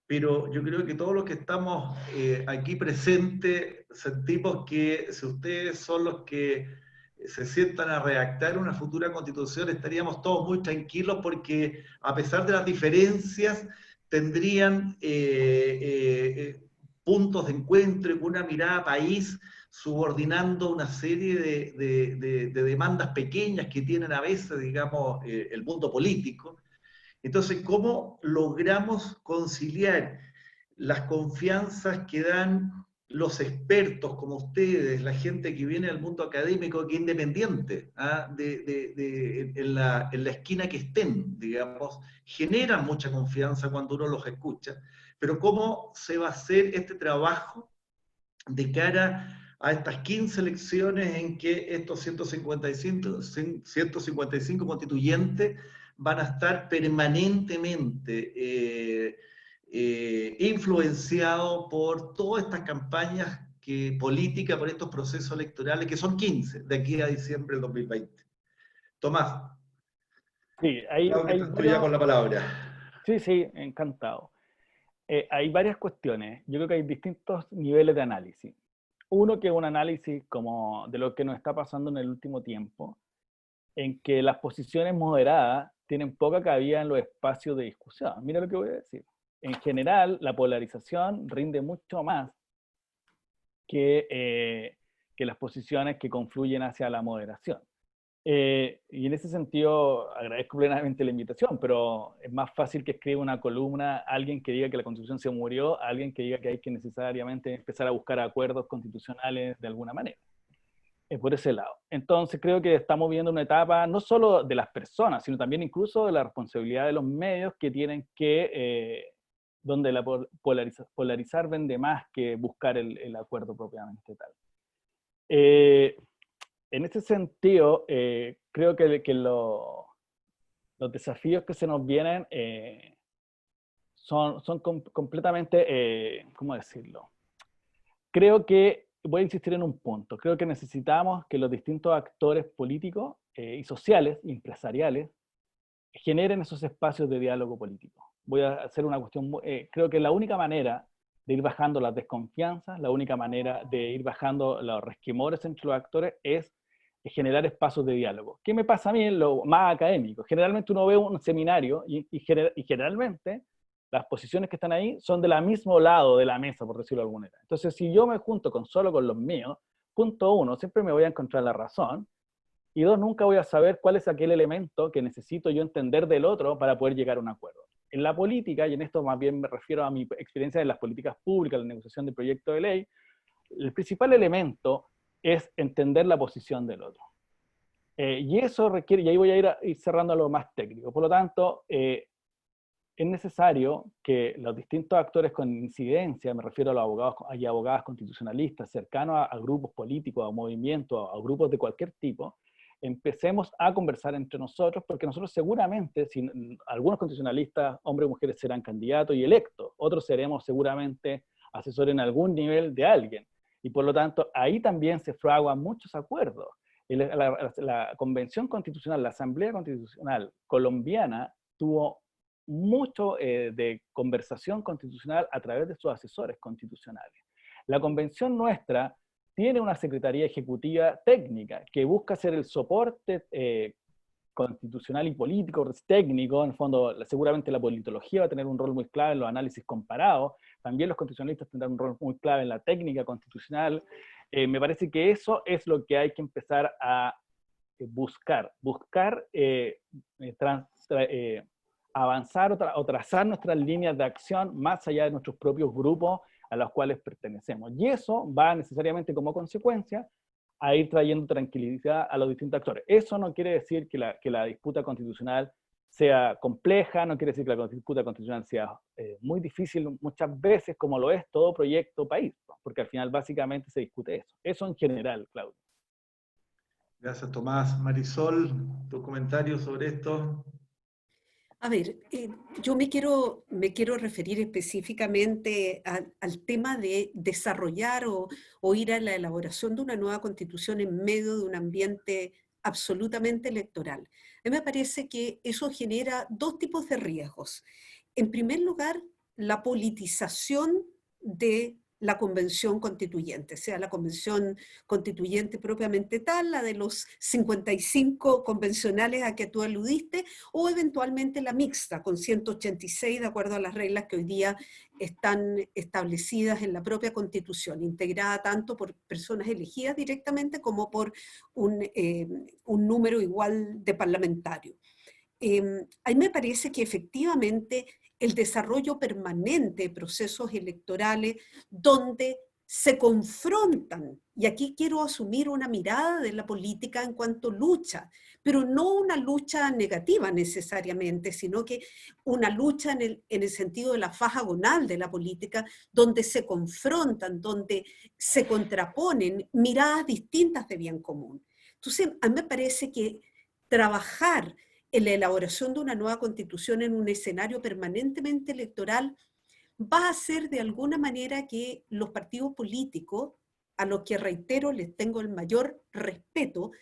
pero yo creo que todos los que estamos aquí presentes sentimos que si ustedes son los que se sientan a redactar una futura constitución, estaríamos todos muy tranquilos porque a pesar de las diferencias tendrían puntos de encuentro y una mirada país subordinando una serie de demandas pequeñas que tienen a veces, digamos, el mundo político. Entonces, ¿cómo logramos conciliar las confianzas que dan los expertos como ustedes, la gente que viene del mundo académico, que es independiente, en la esquina que estén, digamos, generan mucha confianza cuando uno los escucha, pero cómo se va a hacer este trabajo de cara a estas 15 elecciones en que estos 155 constituyentes van a estar permanentemente influenciados por todas estas campañas políticas, por estos procesos electorales, que son 15, de aquí a diciembre del 2020. Tomás. Sí, ahí estoy ya con la palabra. Sí, encantado. Hay varias cuestiones. Yo creo que hay distintos niveles de análisis. Uno que es un análisis como de lo que nos está pasando en el último tiempo, en que las posiciones moderadas tienen poca cabida en los espacios de discusión. Mira lo que voy a decir. En general, la polarización rinde mucho más que las posiciones que confluyen hacia la moderación. Y en ese sentido agradezco plenamente la invitación, pero es más fácil que escriba una columna alguien que diga que la Constitución se murió, alguien que diga que hay que necesariamente empezar a buscar acuerdos constitucionales de alguna manera. Por ese lado. Entonces creo que estamos viendo una etapa no solo de las personas, sino también incluso de la responsabilidad de los medios que tienen que, donde la polarizar vende más que buscar el acuerdo propiamente tal. En ese sentido, creo que los desafíos que se nos vienen son completamente, ¿cómo decirlo? Creo que, voy a insistir en un punto, creo que necesitamos que los distintos actores políticos y sociales, empresariales, generen esos espacios de diálogo político. Voy a hacer una cuestión, creo que la única manera de ir bajando las desconfianzas, la única manera de ir bajando los resquemores entre los actores es generar espacios de diálogo. ¿Qué me pasa a mí en lo más académico? Generalmente uno ve un seminario y generalmente las posiciones que están ahí son del mismo lado de la mesa, por decirlo de alguna manera. Entonces, si yo me junto solo con los míos, punto uno, siempre me voy a encontrar la razón, y dos, nunca voy a saber cuál es aquel elemento que necesito yo entender del otro para poder llegar a un acuerdo. En la política, y en esto más bien me refiero a mi experiencia en las políticas públicas, la negociación de proyectos de ley, el principal elemento es entender la posición del otro. Y eso requiere, y ahí voy a ir cerrando a lo más técnico, por lo tanto, es necesario que los distintos actores con incidencia, me refiero a los abogados y abogadas constitucionalistas, cercanos a grupos políticos, a movimientos, a grupos de cualquier tipo, empecemos a conversar entre nosotros, porque nosotros seguramente, algunos constitucionalistas, hombres y mujeres, serán candidatos y electos, otros seremos seguramente asesores en algún nivel de alguien, y por lo tanto ahí también se fraguan muchos acuerdos. La Convención Constitucional, la Asamblea Constitucional colombiana tuvo mucho de conversación constitucional a través de sus asesores constitucionales. La convención nuestra tiene una secretaría ejecutiva técnica que busca ser el soporte constitucional y político, técnico, en el fondo seguramente la politología va a tener un rol muy clave en los análisis comparados, también los constitucionalistas tendrán un rol muy clave en la técnica constitucional. Me parece que eso es lo que hay que empezar a buscar avanzar o trazar nuestras líneas de acción más allá de nuestros propios grupos a los cuales pertenecemos. Y eso va necesariamente como consecuencia a ir trayendo tranquilidad a los distintos actores. Eso no quiere decir que la disputa constitucional sea compleja, no quiere decir que la disputa constitucional sea muy difícil muchas veces, como lo es todo proyecto país, ¿no? Porque al final básicamente se discute eso. Eso en general, Claudio. Gracias, Tomás. Marisol, tu comentario sobre esto. A ver, yo me quiero referir específicamente al tema de desarrollar o ir a la elaboración de una nueva constitución en medio de un ambiente absolutamente electoral. A mí me parece que eso genera dos tipos de riesgos. En primer lugar, la politización de la convención constituyente, sea la convención constituyente propiamente tal, la de los 55 convencionales a que tú aludiste, o eventualmente la mixta, con 186, de acuerdo a las reglas que hoy día están establecidas en la propia Constitución, integrada tanto por personas elegidas directamente como por un número igual de parlamentarios. A mí me parece que efectivamente el desarrollo permanente de procesos electorales donde se confrontan, y aquí quiero asumir una mirada de la política en cuanto lucha, pero no una lucha negativa necesariamente, sino que una lucha en el sentido de la faja gonal de la política, donde se confrontan, donde se contraponen miradas distintas de bien común. Entonces, a mí me parece que trabajar en la elaboración de una nueva constitución en un escenario permanentemente electoral va a hacer de alguna manera que los partidos políticos, a los que reitero les tengo el mayor respeto,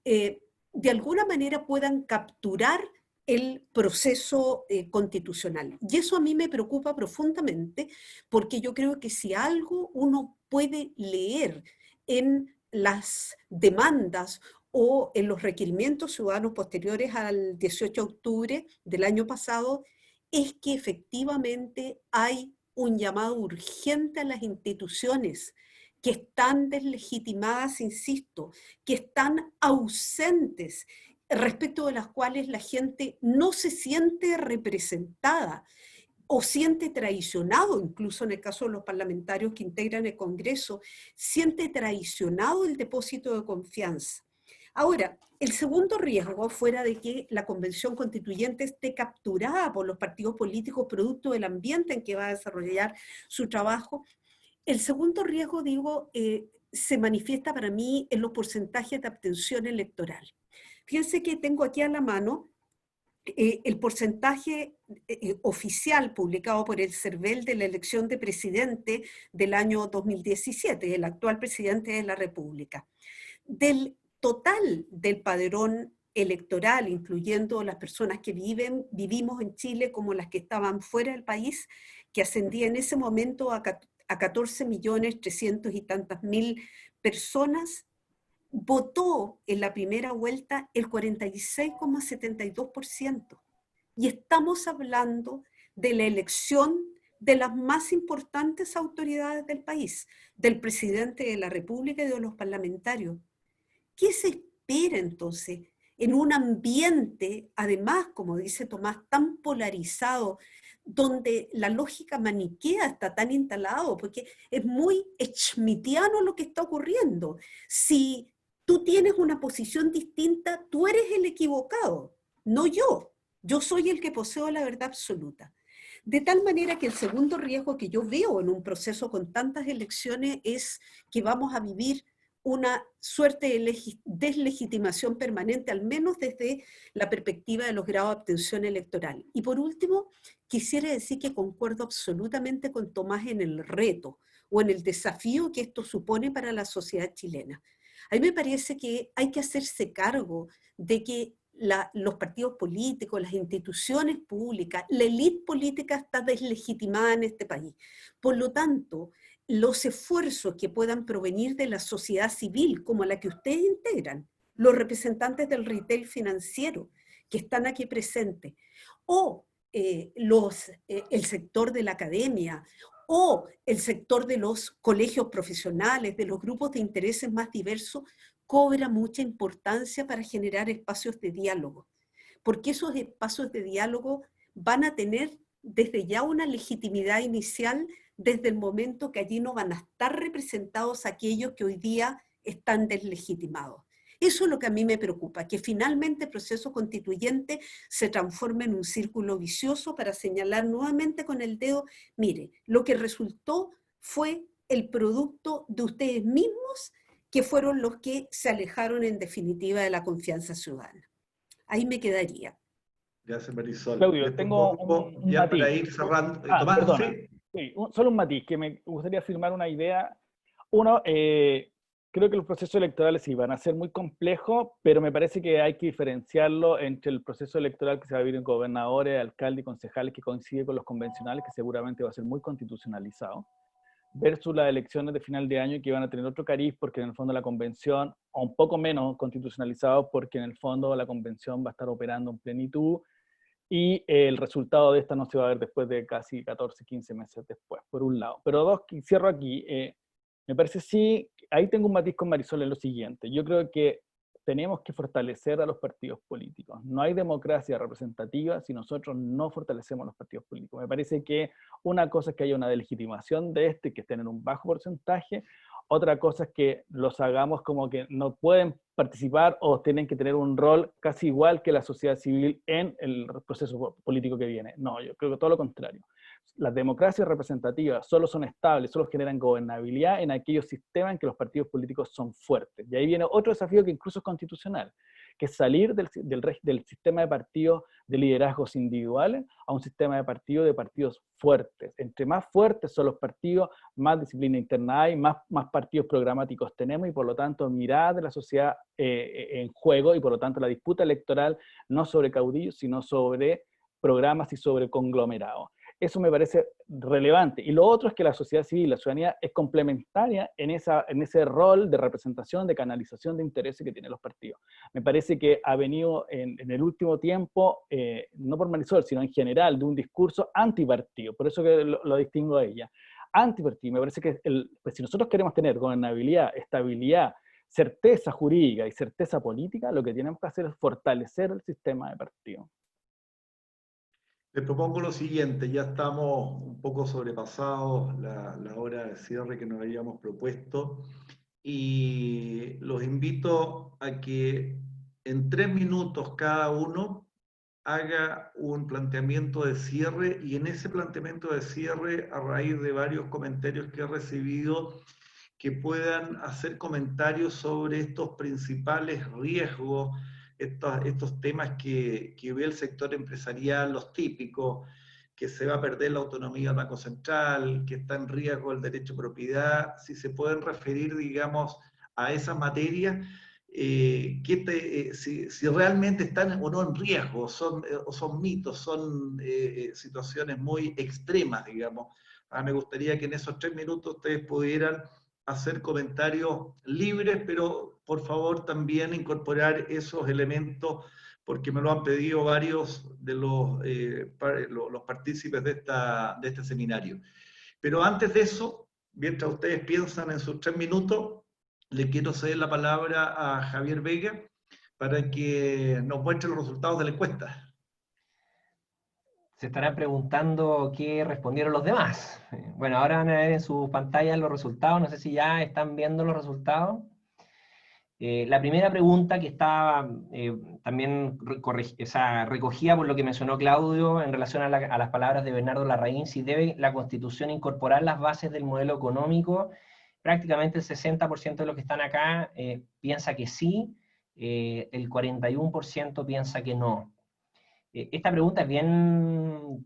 de alguna manera puedan capturar el proceso constitucional. Y eso a mí me preocupa profundamente, porque yo creo que si algo uno puede leer en las demandas o en los requerimientos ciudadanos posteriores al 18 de octubre del año pasado, es que efectivamente hay un llamado urgente a las instituciones que están deslegitimadas, insisto, que están ausentes, respecto de las cuales la gente no se siente representada o siente traicionado, incluso en el caso de los parlamentarios que integran el Congreso, siente traicionado el depósito de confianza. Ahora, el segundo riesgo, fuera de que la convención constituyente esté capturada por los partidos políticos producto del ambiente en que va a desarrollar su trabajo, el segundo riesgo, digo, se manifiesta para mí en los porcentajes de abstención electoral. Fíjense que tengo aquí a la mano el porcentaje oficial publicado por el CERVEL de la elección de presidente del año 2017, el actual presidente de la República. Del total del padrón electoral, incluyendo las personas que vivimos en Chile como las que estaban fuera del país, que ascendía en ese momento a 14.300.000 y tantas mil personas, votó en la primera vuelta el 46,72%. Y estamos hablando de la elección de las más importantes autoridades del país, del presidente de la República y de los parlamentarios. ¿Qué se espera entonces en un ambiente, además, como dice Tomás, tan polarizado, donde la lógica maniquea está tan instalado? Porque es muy schmittiano lo que está ocurriendo. Si tú tienes una posición distinta, tú eres el equivocado, no yo. Yo soy el que poseo la verdad absoluta. De tal manera que el segundo riesgo que yo veo en un proceso con tantas elecciones es que vamos a vivir una suerte de deslegitimación permanente, al menos desde la perspectiva de los grados de abstención electoral. Y por último, quisiera decir que concuerdo absolutamente con Tomás en el reto o en el desafío que esto supone para la sociedad chilena. A mí me parece que hay que hacerse cargo de que los partidos políticos, las instituciones públicas, la élite política está deslegitimada en este país. Por lo tanto, los esfuerzos que puedan provenir de la sociedad civil, como la que ustedes integran, los representantes del retail financiero que están aquí presentes, o el sector de la academia, o el sector de los colegios profesionales, de los grupos de intereses más diversos, cobra mucha importancia para generar espacios de diálogo, porque esos espacios de diálogo van a tener desde ya una legitimidad inicial desde el momento que allí no van a estar representados aquellos que hoy día están deslegitimados. Eso es lo que a mí me preocupa, que finalmente el proceso constituyente se transforme en un círculo vicioso para señalar nuevamente con el dedo, mire, lo que resultó fue el producto de ustedes mismos, que fueron los que se alejaron en definitiva de la confianza ciudadana. Ahí me quedaría. Gracias, Marisol. Claudio, Les tengo propongo, un ya para matiz. ir cerrando, Ah, Tomás, perdona. sí. Sí, solo un matiz, que me gustaría afirmar una idea. Uno, creo que los procesos electorales sí van a ser muy complejos, pero me parece que hay que diferenciarlo entre el proceso electoral que se va a vivir en gobernadores, alcaldes y concejales, que coincide con los convencionales, que seguramente va a ser muy constitucionalizado, versus las elecciones de final de año, que van a tener otro cariz, porque en el fondo la convención, o un poco menos constitucionalizado, porque en el fondo la convención va a estar operando en plenitud, y el resultado de esta no se va a ver después de casi 14, 15 meses después, por un lado. Pero dos, cierro aquí, me parece sí, ahí tengo un matiz con Marisol en lo siguiente. Yo creo que tenemos que fortalecer a los partidos políticos. No hay democracia representativa si nosotros no fortalecemos los partidos políticos. Me parece que una cosa es que haya una delegitimación de que estén en un bajo porcentaje. Otra cosa es que los hagamos como que no pueden participar o tienen que tener un rol casi igual que la sociedad civil en el proceso político que viene. No, yo creo que todo lo contrario. Las democracias representativas solo son estables, solo generan gobernabilidad en aquellos sistemas en que los partidos políticos son fuertes. Y ahí viene otro desafío que incluso es constitucional, que es salir del sistema de partidos de liderazgos individuales a un sistema de partidos fuertes. Entre más fuertes son los partidos, más disciplina interna hay, más partidos programáticos tenemos, y por lo tanto mirada de la sociedad en juego, y por lo tanto la disputa electoral no sobre caudillos, sino sobre programas y sobre conglomerados. Eso me parece relevante. Y lo otro es que la sociedad civil, la ciudadanía, es complementaria en ese rol de representación, de canalización de intereses que tienen los partidos. Me parece que ha venido en el último tiempo, no por Marisol, sino en general, de un discurso antipartido. Por eso que lo distingo a ella. Antipartido. Me parece que pues si nosotros queremos tener gobernabilidad, estabilidad, certeza jurídica y certeza política, lo que tenemos que hacer es fortalecer el sistema de partidos. Les propongo lo siguiente, ya estamos un poco sobrepasados la hora de cierre que nos habíamos propuesto, y los invito a que en 3 minutos cada uno haga un planteamiento de cierre, y en ese planteamiento de cierre, a raíz de varios comentarios que he recibido, que puedan hacer comentarios sobre estos principales riesgos, estos temas que ve el sector empresarial, los típicos, que se va a perder la autonomía del Banco Central, que está en riesgo el derecho de propiedad, si se pueden referir, digamos, a esa materia, si realmente están o no en riesgo, o son mitos, son situaciones muy extremas, digamos. Me gustaría que en esos 3 minutos ustedes pudieran hacer comentarios libres, pero por favor también incorporar esos elementos, porque me lo han pedido varios de los partícipes de este seminario. Pero antes de eso, mientras ustedes piensan en sus 3 minutos, le quiero ceder la palabra a Javier Vega para que nos muestre los resultados de la encuesta. Se estarán preguntando qué respondieron los demás. Bueno, ahora van a ver en sus pantallas los resultados. No sé si ya están viendo los resultados. La primera pregunta que estaba también recogida por lo que mencionó Claudio en relación a las palabras de Bernardo Larraín, si debe la Constitución incorporar las bases del modelo económico. Prácticamente el 60% de los que están acá piensa que sí, el 41% piensa que no. Esta pregunta es bien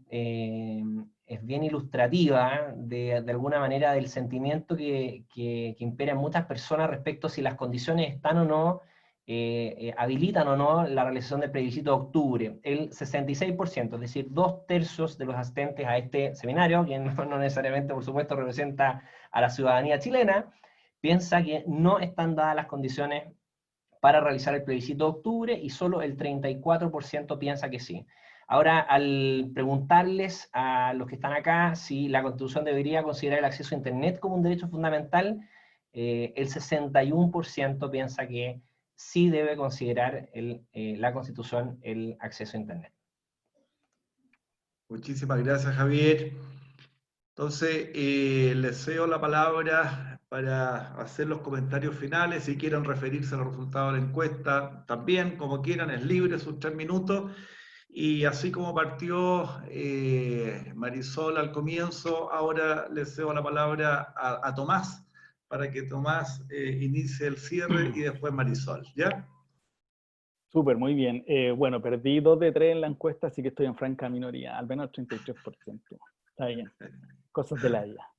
ilustrativa de alguna manera del sentimiento que impera en muchas personas respecto a si las condiciones están o no, habilitan o no la realización del plebiscito de octubre. El 66%, es decir, 2/3 de los asistentes a este seminario, que no necesariamente, por supuesto, representa a la ciudadanía chilena, piensa que no están dadas las condiciones para realizar el plebiscito de octubre, y solo el 34% piensa que sí. Ahora, al preguntarles a los que están acá si la Constitución debería considerar el acceso a Internet como un derecho fundamental, el 61% piensa que sí debe considerar la Constitución el acceso a Internet. Muchísimas gracias, Javier. Entonces, le cedo la palabra para hacer los comentarios finales. Si quieren referirse a los resultados de la encuesta, también, como quieran, es libre, sus 3 minutos. Y así como partió Marisol al comienzo, ahora le cedo la palabra a Tomás, para que Tomás inicie el cierre y después Marisol, ¿ya? Súper, muy bien. Bueno, perdí 2 de 3 en la encuesta, así que estoy en franca minoría, al menos 33%. Está bien, cosas de la vida.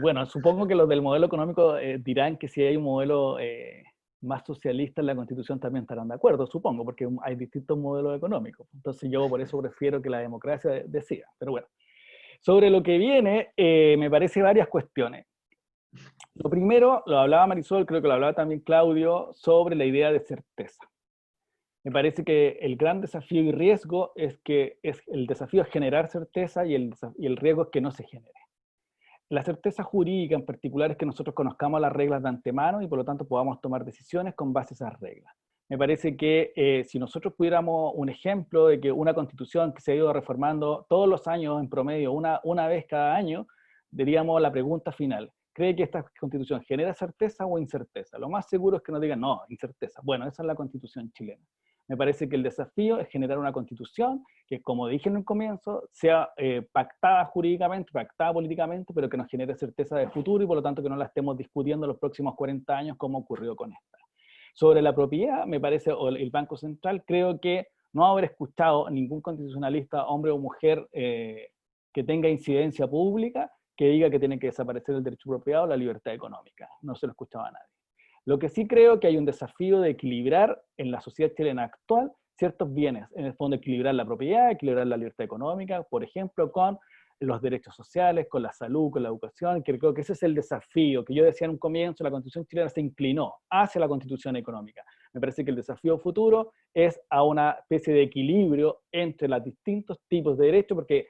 Bueno, supongo que los del modelo económico dirán que si hay un modelo más socialista en la Constitución también estarán de acuerdo, supongo, porque hay distintos modelos económicos. Entonces yo por eso prefiero que la democracia decida. Pero bueno, sobre lo que viene, me parece varias cuestiones. Lo primero, lo hablaba Marisol, creo que lo hablaba también Claudio, sobre la idea de certeza. Me parece que el gran desafío y riesgo es el desafío es generar certeza y el riesgo es que no se genere. La certeza jurídica en particular es que nosotros conozcamos las reglas de antemano y por lo tanto podamos tomar decisiones con base a esas reglas. Me parece que si nosotros pudiéramos un ejemplo de que una constitución que se ha ido reformando todos los años en promedio, una vez cada año, diríamos la pregunta final: ¿cree que esta constitución genera certeza o incerteza? Lo más seguro es que nos digan, no, incerteza. Bueno, esa es la constitución chilena. Me parece que el desafío es generar una constitución que, como dije en un comienzo, sea pactada jurídicamente, pactada políticamente, pero que nos genere certeza de futuro y por lo tanto que no la estemos discutiendo los próximos 40 años como ocurrió con esta. Sobre la propiedad, me parece, o el Banco Central, creo que no haber escuchado ningún constitucionalista, hombre o mujer, que tenga incidencia pública, que diga que tiene que desaparecer el derecho de propiedad o la libertad económica. No se lo escuchaba a nadie. Lo que sí creo que hay un desafío de equilibrar en la sociedad chilena actual ciertos bienes, en el fondo equilibrar la propiedad, equilibrar la libertad económica, por ejemplo, con los derechos sociales, con la salud, con la educación, que creo que ese es el desafío, que yo decía en un comienzo, la Constitución chilena se inclinó hacia la Constitución económica. Me parece que el desafío futuro es a una especie de equilibrio entre los distintos tipos de derechos, porque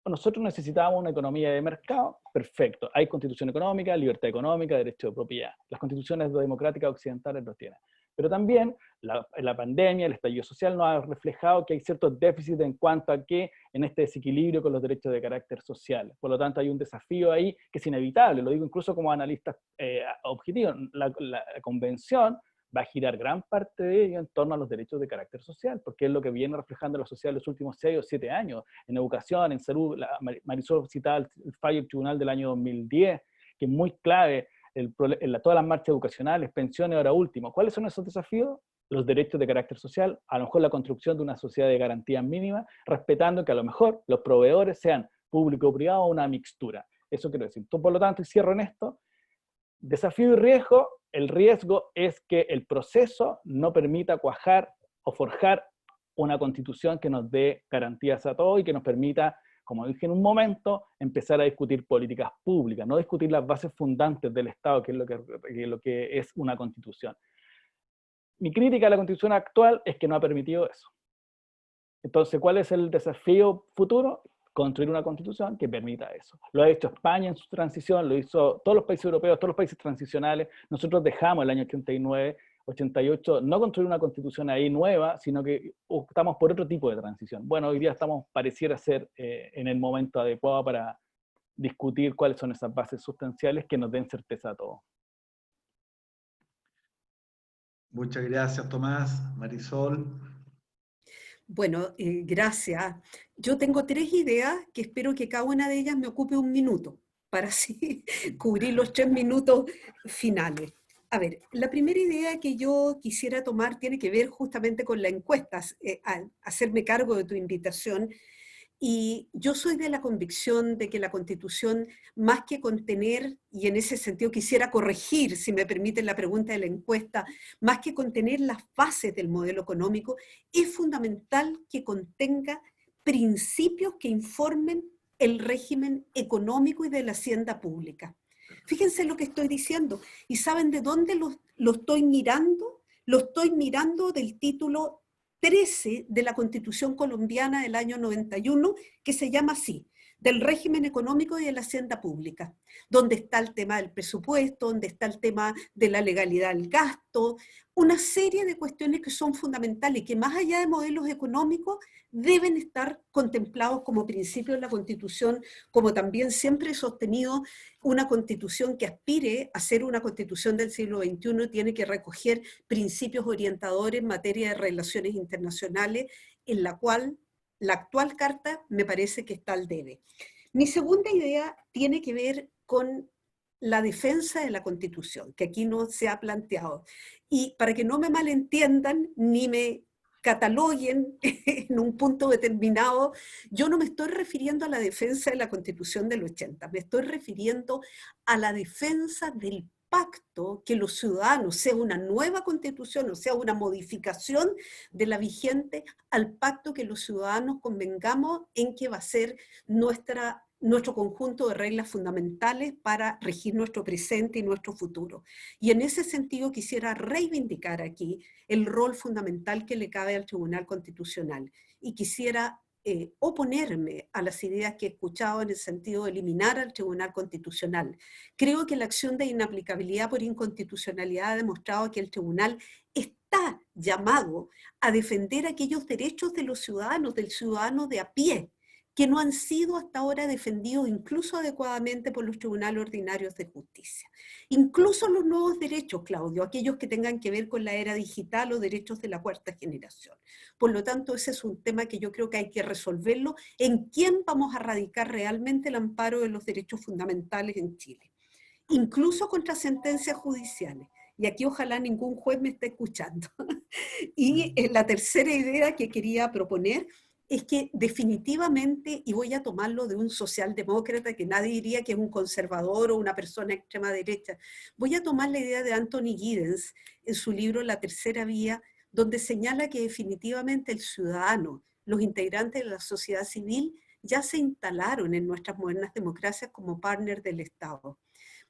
nosotros necesitábamos una economía de mercado, perfecto. Hay constitución económica, libertad económica, derecho de propiedad. Las constituciones democráticas occidentales lo tienen. Pero también la pandemia, el estallido social nos ha reflejado que hay ciertos déficits en cuanto a que en este desequilibrio con los derechos de carácter social. Por lo tanto, hay un desafío ahí que es inevitable, lo digo incluso como analista objetivo. La convención va a girar gran parte de ello en torno a los derechos de carácter social, porque es lo que viene reflejando la sociedad en los últimos 6 o 7 años, en educación, en salud. Marisol citaba el fallo del tribunal del año 2010, que es muy clave, todas las marchas educacionales, pensiones, ahora último. ¿Cuáles son esos desafíos? Los derechos de carácter social, a lo mejor la construcción de una sociedad de garantías mínimas, respetando que a lo mejor los proveedores sean público o privado o una mixtura. Eso quiero decir. Entonces, por lo tanto, y cierro en esto, desafío y riesgo. El riesgo es que el proceso no permita cuajar o forjar una constitución que nos dé garantías a todos y que nos permita, como dije en un momento, empezar a discutir políticas públicas, no discutir las bases fundantes del Estado, que es lo que es una constitución. Mi crítica a la constitución actual es que no ha permitido eso. Entonces, ¿cuál es el desafío futuro? Construir una constitución que permita eso. Lo ha hecho España en su transición, lo hizo todos los países europeos, todos los países transicionales. Nosotros dejamos el año 89, 88, no construir una constitución ahí nueva, sino que optamos por otro tipo de transición. Bueno, hoy día pareciera ser en el momento adecuado para discutir cuáles son esas bases sustanciales que nos den certeza a todos. Muchas gracias, Tomás. Marisol. Bueno, gracias. Yo tengo 3 ideas que espero que cada una de ellas me ocupe 1 minuto para así cubrir los 3 minutos finales. A ver, la primera idea que yo quisiera tomar tiene que ver justamente con la encuesta, al hacerme cargo de tu invitación. Y yo soy de la convicción de que la Constitución, más que contener, y en ese sentido quisiera corregir, si me permiten la pregunta de la encuesta, más que contener las bases del modelo económico, es fundamental que contenga principios que informen el régimen económico y de la hacienda pública. Fíjense lo que estoy diciendo, y ¿saben de dónde lo estoy mirando? Lo estoy mirando del título 13 de la Constitución colombiana del año 91, que se llama así: del régimen económico y de la hacienda pública, donde está el tema del presupuesto, donde está el tema de la legalidad del gasto, una serie de cuestiones que son fundamentales y que más allá de modelos económicos deben estar contemplados como principios en la Constitución, como también siempre he sostenido, una Constitución que aspire a ser una Constitución del siglo XXI tiene que recoger principios orientadores en materia de relaciones internacionales, en la cual la actual Carta me parece que está al debe. Mi segunda idea tiene que ver con la defensa de la Constitución, que aquí no se ha planteado. Y para que no me malentiendan ni me cataloguen en un punto determinado, yo no me estoy refiriendo a la defensa de la Constitución del 80, me estoy refiriendo a la defensa del pacto que los ciudadanos, sea una nueva Constitución o sea una modificación de la vigente, al pacto que los ciudadanos convengamos en que va a ser nuestro conjunto de reglas fundamentales para regir nuestro presente y nuestro futuro. Y en ese sentido quisiera reivindicar aquí el rol fundamental que le cabe al Tribunal Constitucional y quisiera oponerme a las ideas que he escuchado en el sentido de eliminar al Tribunal Constitucional. Creo que la acción de inaplicabilidad por inconstitucionalidad ha demostrado que el Tribunal está llamado a defender aquellos derechos de los ciudadanos, del ciudadano de a pie, que no han sido hasta ahora defendidos incluso adecuadamente por los tribunales ordinarios de justicia. Incluso los nuevos derechos, Claudio, aquellos que tengan que ver con la era digital o derechos de la cuarta generación. Por lo tanto, ese es un tema que yo creo que hay que resolverlo, en quién vamos a radicar realmente el amparo de los derechos fundamentales en Chile, incluso contra sentencias judiciales. Y aquí ojalá ningún juez me esté escuchando. Y la tercera idea que quería proponer es que definitivamente, y voy a tomarlo de un socialdemócrata que nadie diría que es un conservador o una persona extrema derecha, voy a tomar la idea de Anthony Giddens en su libro La Tercera Vía, donde señala que definitivamente el ciudadano, los integrantes de la sociedad civil, ya se instalaron en nuestras modernas democracias como partner del Estado.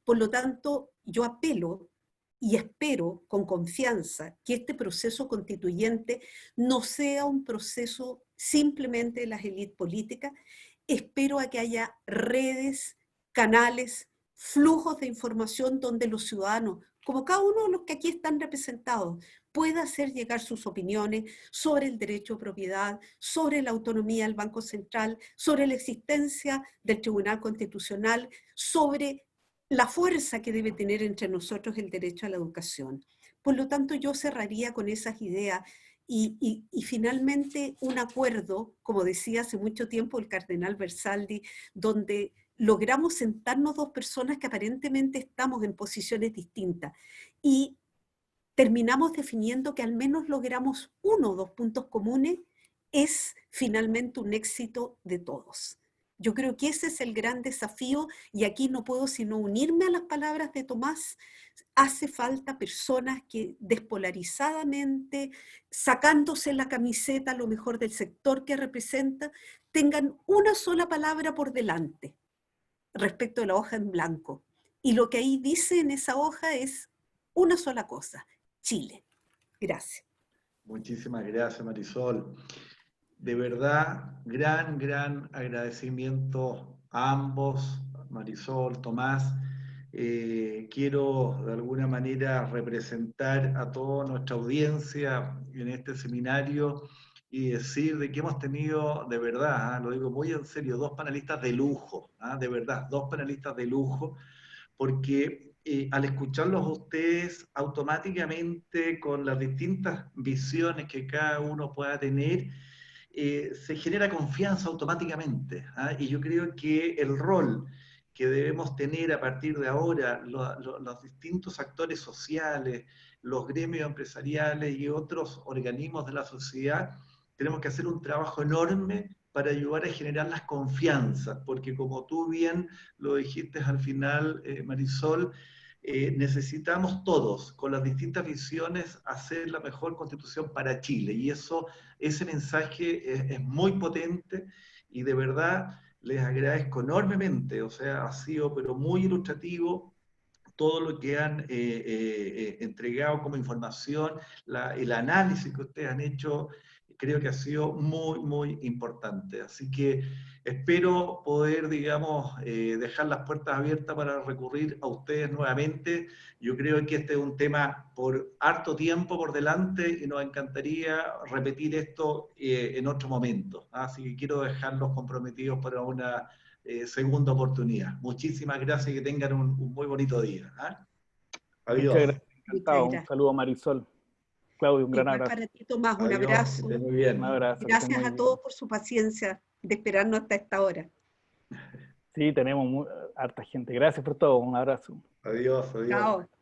Por lo tanto, yo apelo y espero con confianza que este proceso constituyente no sea un proceso simplemente de las élites políticas. Espero a que haya redes, canales, flujos de información donde los ciudadanos, como cada uno de los que aquí están representados, pueda hacer llegar sus opiniones sobre el derecho a propiedad, sobre la autonomía del Banco Central, sobre la existencia del Tribunal Constitucional, sobre la fuerza que debe tener entre nosotros el derecho a la educación. Por lo tanto, yo cerraría con esas ideas y finalmente un acuerdo, como decía hace mucho tiempo el cardenal Bersaldi, donde logramos sentarnos dos personas que aparentemente estamos en posiciones distintas y terminamos definiendo que al menos logramos uno o dos puntos comunes, es finalmente un éxito de todos. Yo creo que ese es el gran desafío y aquí no puedo sino unirme a las palabras de Tomás. Hace falta personas que despolarizadamente, sacándose la camiseta a lo mejor del sector que representa, tengan una sola palabra por delante respecto de la hoja en blanco. Y lo que ahí dice en esa hoja es una sola cosa: Chile. Gracias. Muchísimas gracias, Marisol. De verdad, gran agradecimiento a ambos, Marisol, Tomás. Quiero de alguna manera representar a toda nuestra audiencia en este seminario y decir de que hemos tenido, de verdad, lo digo muy en serio, dos panelistas de lujo, de verdad, dos panelistas de lujo, porque al escucharlos a ustedes, automáticamente con las distintas visiones que cada uno pueda tener, se genera confianza automáticamente. Y yo creo que el rol que debemos tener a partir de ahora, los distintos actores sociales, los gremios empresariales y otros organismos de la sociedad, tenemos que hacer un trabajo enorme para ayudar a generar las confianzas, porque como tú bien lo dijiste al final, Marisol, necesitamos todos, con las distintas visiones, hacer la mejor constitución para Chile, y ese mensaje es muy potente, y de verdad les agradezco enormemente, o sea, ha sido pero muy ilustrativo todo lo que han entregado como información, el análisis que ustedes han hecho, creo que ha sido muy, muy importante. Así que espero poder, digamos, dejar las puertas abiertas para recurrir a ustedes nuevamente. Yo creo que este es un tema por harto tiempo por delante y nos encantaría repetir esto en otro momento. Así que quiero dejarlos comprometidos para una segunda oportunidad. Muchísimas gracias y que tengan un muy bonito día. Adiós. Muchas gracias, Muchas encantado. Un gracias. saludo a Marisol. Claudio, un gran Igual abrazo. para ti, Tomás, un Adiós, abrazo. que esté muy bien. Un abrazo. que Gracias estén muy a bien. todos por su paciencia de esperarnos hasta esta hora. Sí, tenemos harta gente. Gracias por todo. Un abrazo. Adiós, adiós. Chao.